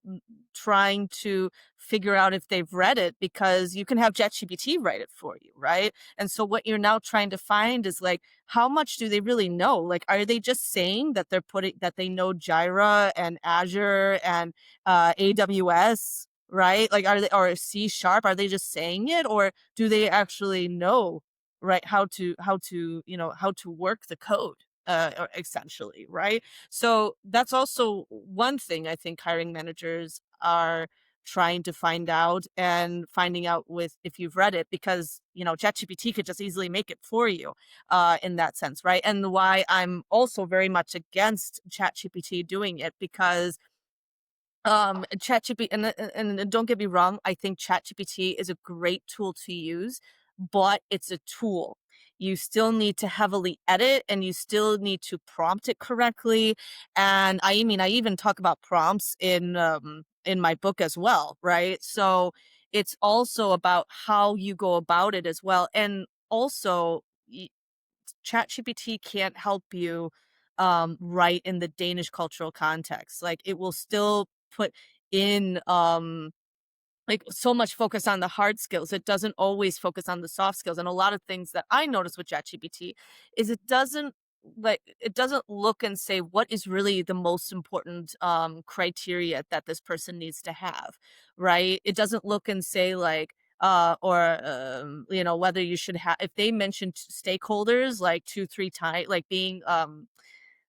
trying to figure out if they've read it because you can have ChatGPT write it for you, right? And so what you're now trying to find is like how much do they really know? Like are they just saying that they know Jira and Azure and AWS, right? Like are they or C sharp? Are they just saying it or do they actually know right how to work the code essentially, right? So that's also one thing I think hiring managers are trying to find out and finding out with if you've read it because ChatGPT could just easily make it for you in that sense, right? And why I'm also very much against ChatGPT doing it because ChatGPT and don't get me wrong, I think ChatGPT is a great tool to use, but it's a tool. You still need to heavily edit and you still need to prompt it correctly. And I mean, I even talk about prompts in my book as well, right? So it's also about how you go about it as well. And also ChatGPT can't help you write in the Danish cultural context. Like it will still put in like so much focus on the hard skills. It doesn't always focus on the soft skills. And a lot of things that I notice with ChatGPT is it doesn't look and say what is really the most important criteria that this person needs to have, right? It doesn't look and say like or whether you should have if they mentioned stakeholders like 2 3 times like being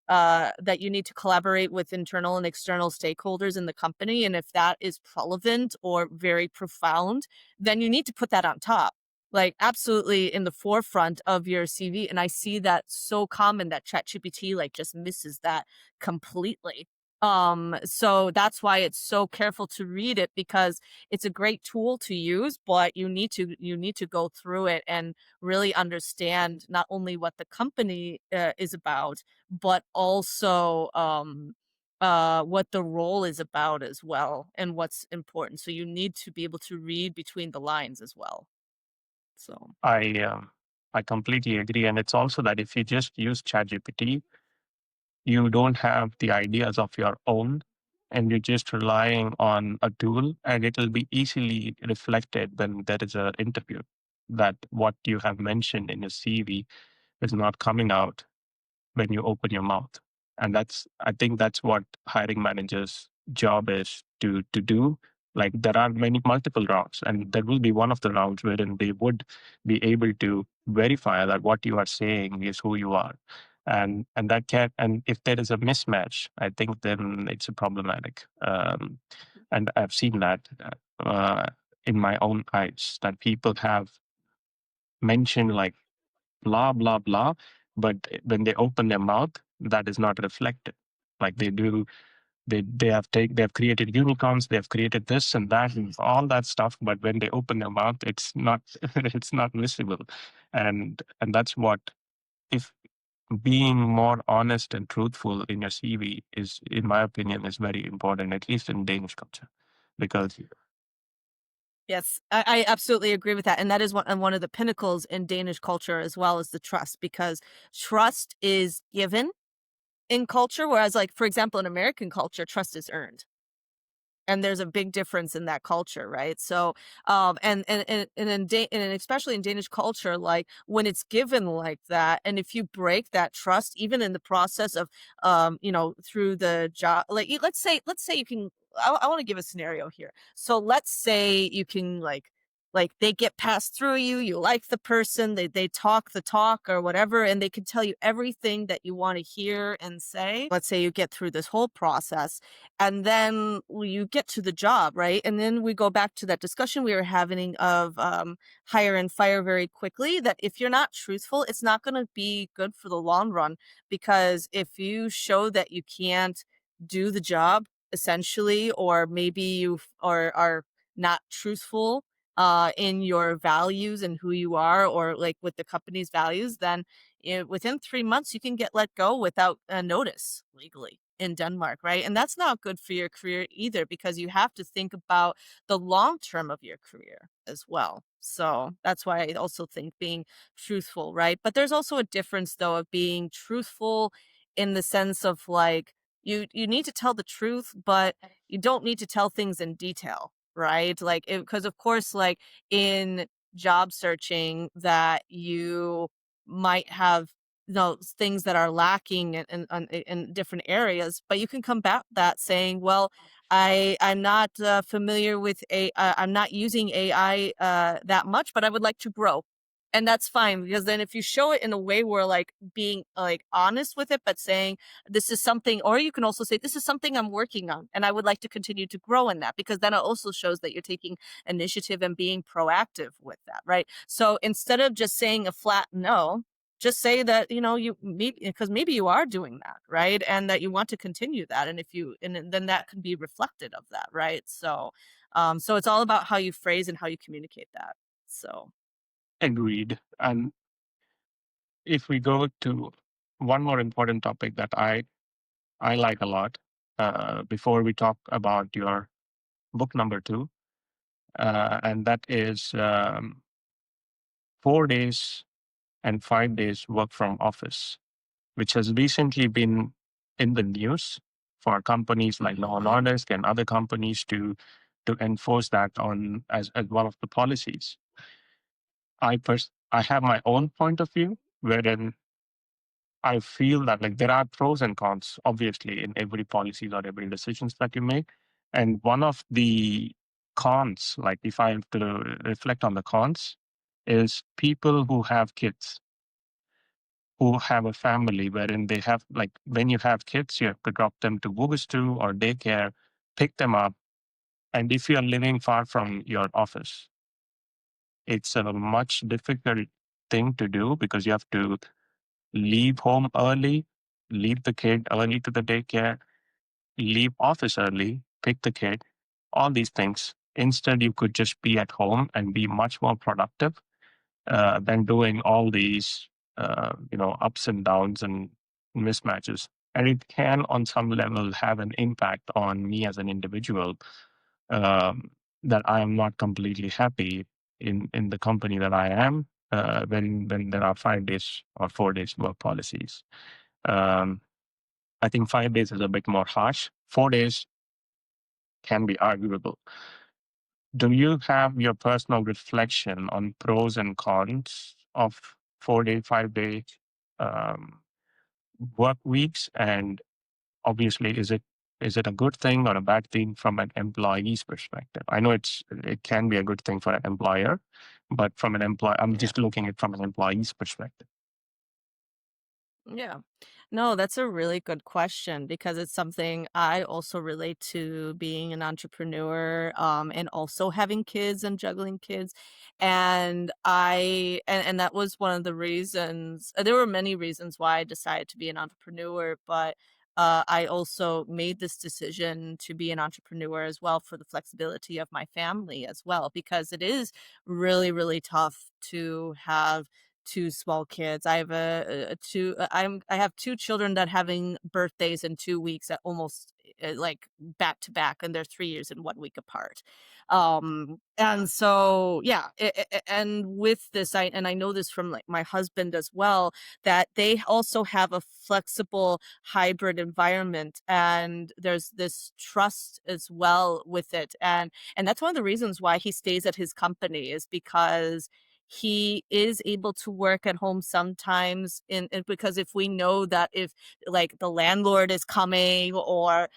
that you need to collaborate with internal and external stakeholders in the company. And if that is relevant or very profound, then you need to put that on top, like absolutely in the forefront of your CV. And I see that so common that ChatGPT like just misses that completely. So that's why it's so careful to read it because it's a great tool to use, but you need to go through it and really understand not only what the company is about, but also what the role is about as well and what's important. So you need to be able to read between the lines as well. So I I completely agree, and it's also that if you just use ChatGPT, you don't have the ideas of your own, and you're just relying on a tool, and it will be easily reflected when there is an interview that what you have mentioned in your CV is not coming out when you open your mouth. And that's I think that's what hiring managers' job is to do. Like there are many multiple rounds, and there will be one of the rounds wherein they would be able to verify that what you are saying is who you are. And that can and if there is a mismatch, I think then it's a problematic. And I've seen that in my own eyes that people have mentioned like blah blah blah, but when they open their mouth that is not reflected. Like they have created unicorns, they have created this and that and all that stuff, but when they open their mouth it's not it's not visible. And that's what if being more honest and truthful in your CV is, in my opinion, is very important, at least in Danish culture, because Yes, I absolutely agree with that, and that is one of the pinnacles in Danish culture as well as the trust, because trust is given in culture, whereas, like, for example, in American culture, trust is earned. And there's a big difference in that culture, right? So, and especially in Danish culture, like when it's given like that, and if you break that trust, even in the process of, through the job, like let's say you can. I want to give a scenario here. So let's say you can like they get passed through you, you like the person, they talk the talk or whatever, and they can tell you everything that you want to hear and say. Let's say you get through this whole process and then you get to the job, right? And then we go back to that discussion we were having of hire and fire very quickly. That if you're not truthful, it's not going to be good for the long run, because if you show that you can't do the job essentially, or maybe are not truthful in your values and who you are, or like with the company's values, then within 3 months you can get let go without a notice legally in Denmark, right? And that's not good for your career either, because you have to think about the long term of your career as well. So that's why I also think being truthful, right? But there's also a difference though of being truthful in the sense of like you need to tell the truth, but you don't need to tell things in detail, right? Like, because of course, like in job searching, that you might have things that are lacking in different areas, but you can combat that saying, well, I'm not familiar with I'm not using AI that much, but I would like to grow. And that's fine, because then if you show it in a way where like being like honest with it, but saying this is something, or you can also say this is something I'm working on and I would like to continue to grow in that, because then it also shows that you're taking initiative and being proactive with that, right? So instead of just saying a flat no, just say that you maybe, because maybe you are doing that, right? And that you want to continue that, and if you and then that can be reflected of that, right? So so it's all about how you phrase and how you communicate that. So agreed. And if we go to one more important topic that I like a lot, before we talk about your book number two, and that is 4 days and 5 days work from office, which has recently been in the news for companies like Law and Orders and other companies to enforce that on as one of the policies. I have my own point of view, wherein I feel that like there are pros and cons, obviously, in every policies or every decisions that you make. And one of the cons, like if I have to reflect on the cons, is people who have kids, who have a family, wherein they have like when you have kids, you have to drop them to Bookstore or daycare, pick them up. And if you're living far from your office, it's a much difficult thing to do because you have to leave home early, leave the kid early to the daycare, leave office early, pick the kid, all these things. Instead, you could just be at home and be much more productive than doing all these, ups and downs and mismatches. And it can, on some level, have an impact on me as an individual, um, that I am not completely happy in the company that I am when there are 5 days or 4 days work policies. Um, I think 5 days is a bit more harsh. 4 days can be arguable. Do you have your personal reflection on pros and cons of 4 day, 5 day um, work weeks? And obviously, is it a good thing or a bad thing from an employee's perspective? I know it can be a good thing for an employer, but from an employee, I'm yeah. just looking at it from an employee's perspective. Yeah. No, that's a really good question, because it's something I also relate to, being an entrepreneur, and also having kids and juggling kids. And that was one of the reasons. There were many reasons why I decided to be an entrepreneur, but I also made this decision to be an entrepreneur as well for the flexibility of my family as well, because it is really, really tough to have 2 small kids. I have a 2 I have 2 children that having birthdays in 2 weeks at almost, like, back to back, and they're 3 years and 1 week apart. And so, yeah, and with this, I know this from, like, my husband as well, that they also have a flexible hybrid environment, and there's this trust as well with it, and that's one of the reasons why he stays at his company is because he is able to work at home sometimes because if we know that if like the landlord is coming or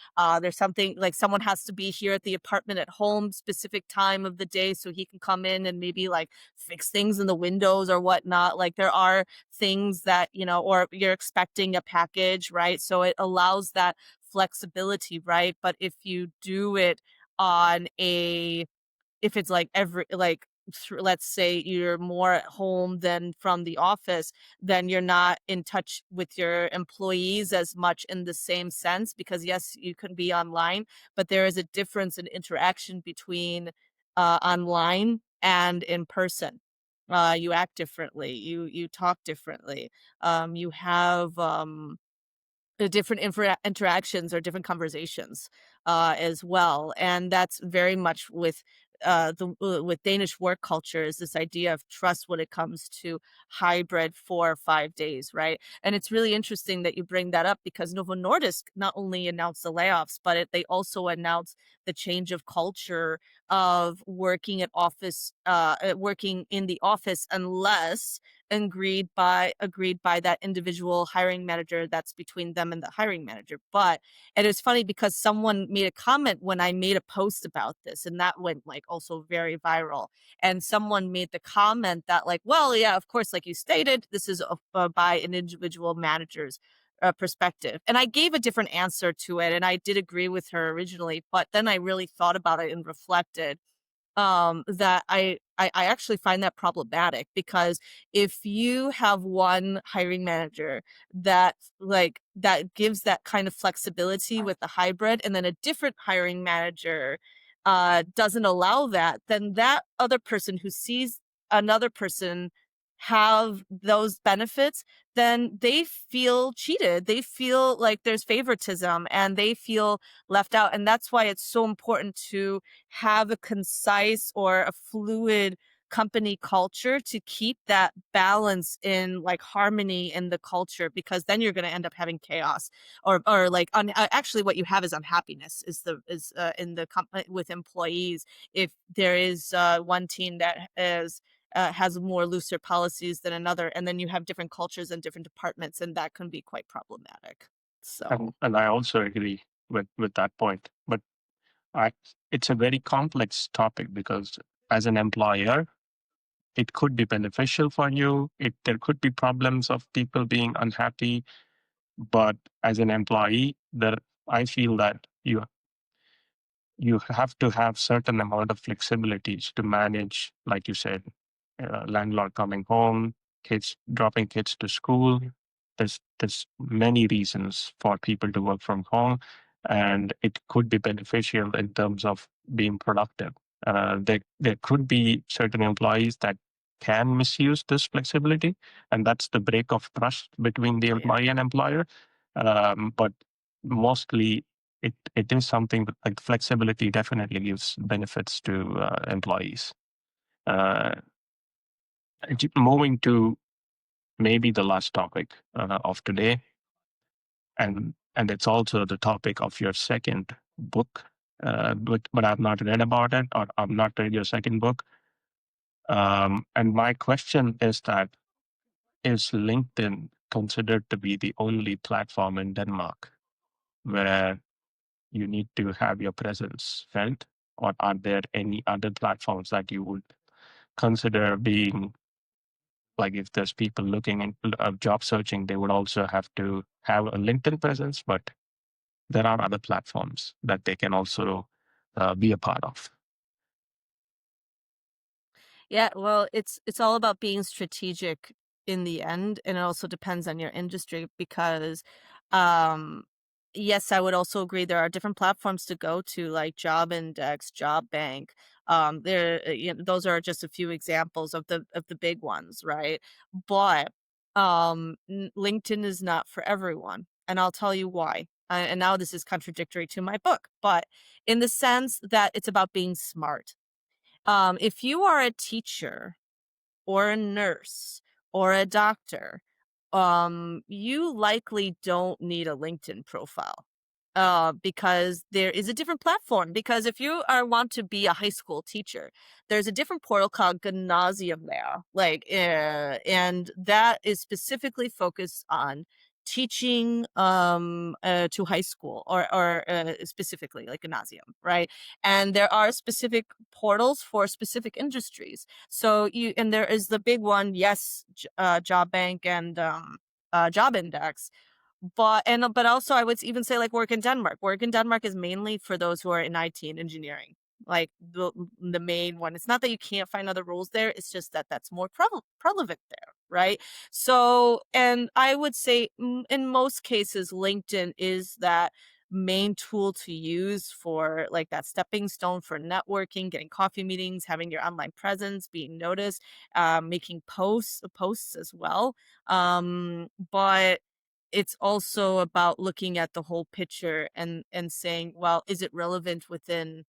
there's something like someone has to be here at the apartment at home specific time of the day so he can come in and maybe like fix things in the windows or whatnot. Like there are things that, or you're expecting a package, right? So it allows that flexibility, right? But if you do it on a if it's like every like let's say you're more at home than from the office, then you're not in touch with your employees as much in the same sense because yes, you can be online, but there is a difference in interaction between online and in person. You act differently, you talk differently, you have the different interactions or different conversations, as well, and that's very much with Danish work culture is this idea of trust when it comes to hybrid 4 or 5 days, right? And it's really interesting that you bring that up because Novo Nordisk not only announced the layoffs, but they also announced the change of culture of working in the office unless agreed by that individual hiring manager that's between them and the hiring manager. But and it's funny because someone made a comment when I made a post about this, and that went like also very viral. And someone made the comment that like, well, yeah, of course, like you stated, this is by an individual manager's perspective. And I gave a different answer to it, and I did agree with her originally, but then I really thought about it and reflected that I actually find that problematic because if you have one hiring manager that gives that kind of flexibility with the hybrid and then a different hiring manager doesn't allow that, then that other person who sees another person have those benefits, then they feel cheated. They feel like there's favoritism and they feel left out. And that's why it's so important to have a concise or a fluid company culture to keep that balance in like harmony in the culture because then you're going to end up having chaos or like actually what you have is unhappiness is in the company with employees if there is one team that is has more looser policies than another and then you have different cultures and different departments and that can be quite problematic. So And I also agree with that point. But I, it's a very complex topic because as an employer, it could be beneficial for you. There could be problems of people being unhappy, but as an employee, I feel that you have to have certain amount of flexibilities to manage, like you said, landlord coming home, kids dropping kids to school. There's many reasons for people to work from home, and it could be beneficial in terms of being productive. There could be certain employees that can misuse this flexibility, and that's the break of trust between the yeah. employee and employer. But mostly it is something that like flexibility definitely gives benefits to employees. Uh, Moving to maybe the last topic of today, and it's also the topic of your second book, but I've not read about it or I've not read your second book. And my question is that is LinkedIn considered to be the only platform in Denmark where you need to have your presence felt, or are there any other platforms that you would consider being like if there's people looking in job searching, they would also have to have a LinkedIn presence, but there are other platforms that they can also be a part of. Yeah, well, it's all about being strategic in the end, and it also depends on your industry because, um, yes, I would also agree there are different platforms to go to, like Job Index, Job Bank, those are just a few examples of the big ones, right? But LinkedIn is not for everyone, and I'll tell you why. And now this is contradictory to my book, but in the sense that it's about being smart. If you are a teacher or a nurse or a doctor, you likely don't need a LinkedIn profile. Because there is a different platform. Because if you are want to be a high school teacher, there's a different portal called Gymnasium there, and that is specifically focused on teaching to high school or specifically like gymnasium, right? And there are specific portals for specific industries. So and there is the big one, yes, Job Bank and Job Index, but also I would even say like Work in Denmark. Work in Denmark is mainly for those who are in IT and engineering. Like the main one. It's not that you can't find other roles there. It's just that that's more prevalent there, right? So, and I would say in most cases, LinkedIn is that main tool to use for like that stepping stone for networking, getting coffee meetings, having your online presence, being noticed, making posts as well. But it's also about looking at the whole picture and saying, well, is it relevant within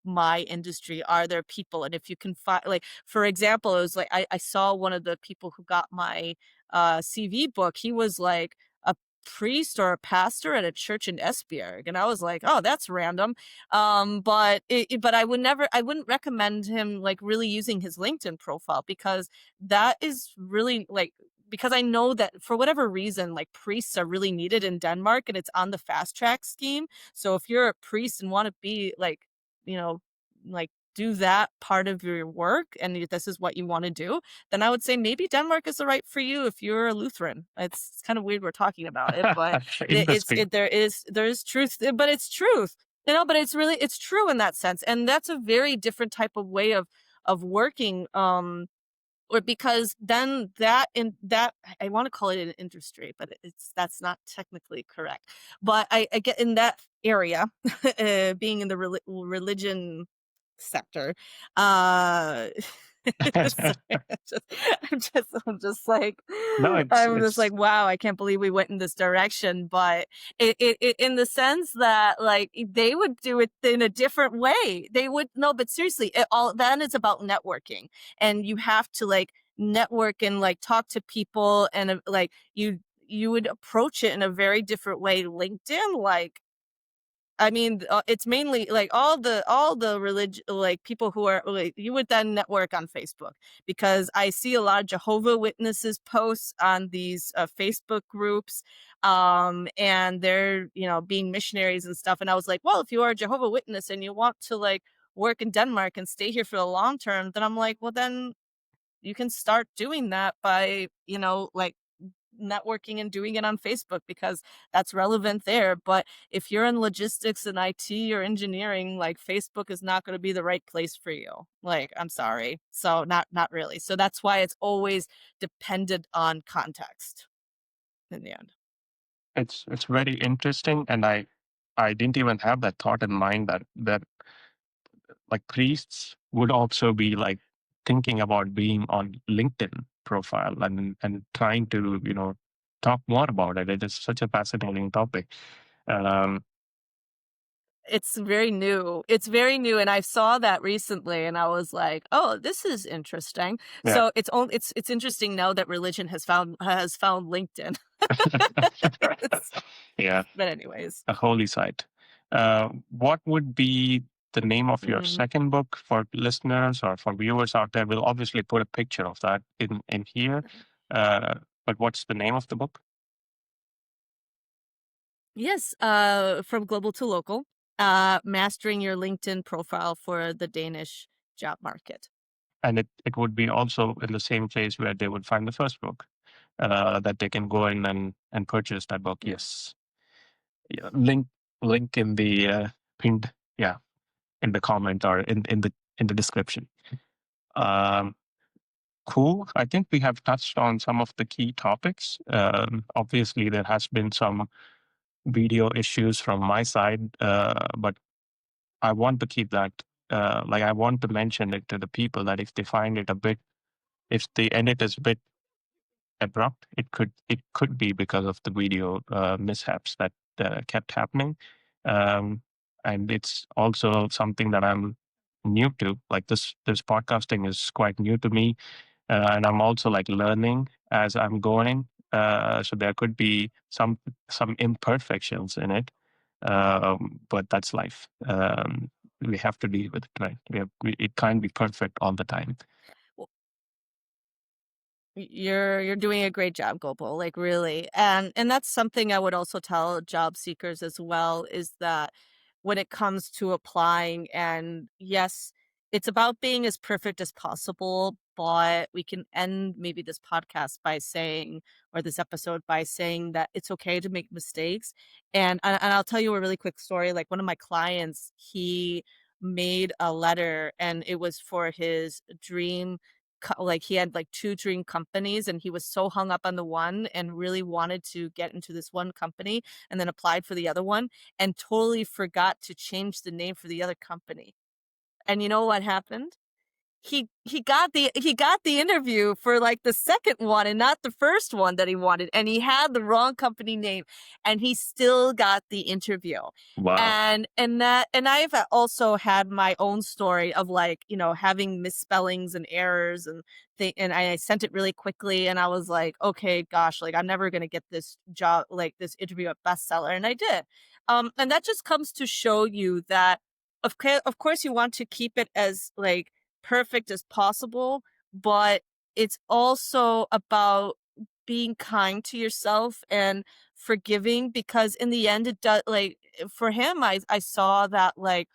my industry? Are there people? And if you can find, like, for example, it was like I saw one of the people who got my CV book. He was like a priest or a pastor at a church in Esbjerg, and I was like, oh, that's random. But I wouldn't recommend him like really using his LinkedIn profile, because that is really like, because I know that for whatever reason, like priests are really needed in Denmark and it's on the fast track scheme. So if you're a priest and want to be like, you know, like do that part of your work and this is what you want to do, then I would say maybe Denmark is the right for you if you're a Lutheran. It's kind of weird we're talking about it, but Interesting. there is truth, but it's truth. But it's true in that sense. And that's a very different type of way of working. Or because then that in that I want to call it an industry, but that's not technically correct. But I get in that area, being in the religion sector, uh sorry, No, it's I'm just it's like, wow, I can't believe we went in this direction. But it in the sense that like they would do it in a different way. They would no, but seriously, it all then it's about networking, and you have to like network and like talk to people, and like you would approach it in a very different way. LinkedIn, like, I mean, it's mainly like all the religion, like people who are like, you would then network on Facebook, because I see a lot of Jehovah Witnesses posts on these Facebook groups, and they're being missionaries and stuff. And I was like, well, if you are a Jehovah Witness and you want to like work in Denmark and stay here for the long term, then I'm like, well, then you can start doing that by like networking and doing it on Facebook, because that's relevant there. But if you're in logistics and IT or engineering, like Facebook is not going to be the right place for you. Like, I'm sorry. So not really. So that's why it's always dependent on context in the end. it's very interesting, and I didn't even have that thought in mind that like priests would also be like thinking about being on LinkedIn profile and trying to talk more about it. It is such a fascinating topic. Um, It's very new. It's very new, and I saw that recently, and I was like, "Oh, this is interesting." yeah, So it's interesting now that religion has found LinkedIn. So, yeah, but anyways, a holy site. What would be the name of your mm, second book for listeners or for viewers out there? We'll obviously put a picture of that in here. But what's the name of the book? yes, from global to local, mastering your LinkedIn profile for the Danish job market. And it would be also in the same place where they would find the first book, that they can go in and purchase that book. Yeah. Yes, yeah, link in the pinned, yeah, in the comment or in the description. Um, cool. I think we have touched on some of the key topics. Obviously, there has been some video issues from my side, but I want to keep that like I want to mention it to the people that if they find it a bit, if they end it as a bit abrupt, it could be because of the video mishaps that kept happening, um, and it's also something that I'm new to. Like this podcasting is quite new to me, and I'm also like learning as I'm going. So there could be some imperfections in it, but that's life. We have to deal with it, right? It can't be perfect all the time. You're doing a great job, Gopal, like really. And that's something I would also tell job seekers as well is that when it comes to applying and yes, it's about being as perfect as possible, but we can end maybe this podcast by saying or this episode by saying that it's okay to make mistakes. And I'll tell you a really quick story. Like one of my clients, he made a letter and it was for his dream like he had like two dream companies and he was so hung up on the one and really wanted to get into this one company and then applied for the other one and totally forgot to change the name for the other company. And you know what happened? He got the interview for like the second one and not the first one that he wanted, and he had the wrong company name and he still got the interview. Wow. And I've also had my own story of like, having misspellings and errors and I sent it really quickly and I was like, okay, gosh, like I'm never gonna get this job, like this interview at bestseller, and I did. And that just comes to show you that of course you want to keep it as like perfect as possible, but it's also about being kind to yourself and forgiving because in the end it does like for him I saw that like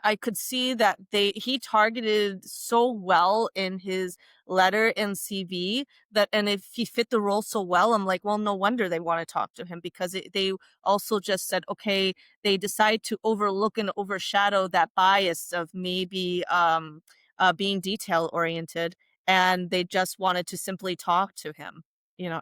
I could see that he targeted so well in his letter and CV that, and if he fit the role so well, I'm like, well, no wonder they want to talk to him because they also just said, okay, they decide to overlook and overshadow that bias of maybe being detail oriented, and they just wanted to simply talk to him.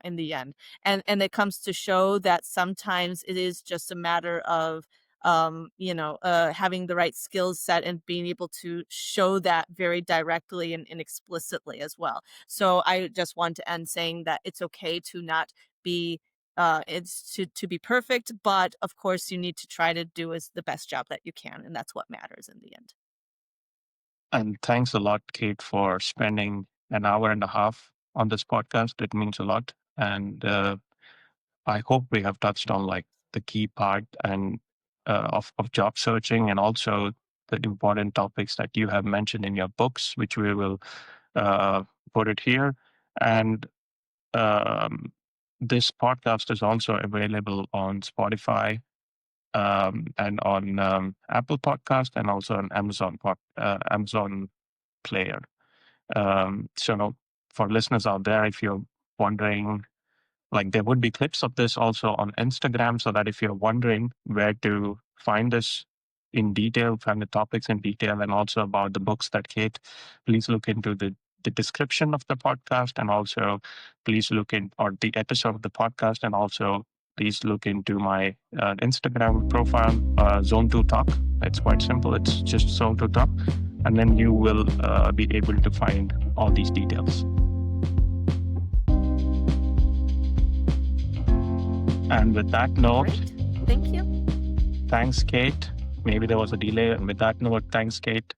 In the end, and it comes to show that sometimes it is just a matter of having the right skills set and being able to show that very directly and explicitly as well. So I just want to end saying that it's okay to not be it's to be perfect, but of course you need to try to do as the best job that you can, and that's what matters in the end. And thanks a lot, Kate, for spending an hour and a half on this podcast. It means a lot. And I hope we have touched on like the key part and of job searching and also the important topics that you have mentioned in your books, which we will uh, put it here. And um, this podcast is also available on Spotify and on Apple Podcast and also on Amazon Player. So for listeners out there, if you're wondering, like there would be clips of this also on Instagram, so that if you're wondering where to find this in detail, find the topics in detail, and also about the books that Kate, please look into the description of the podcast, and also please look in or the episode of the podcast, and also please look into my Instagram profile, Zone 2 Talk. It's quite simple. It's just Zone 2 Talk, and then you will be able to find all these details. And with that note, Great. Thank you. thanks, Kate. Maybe there was a delay. And with that note, thanks, Kate.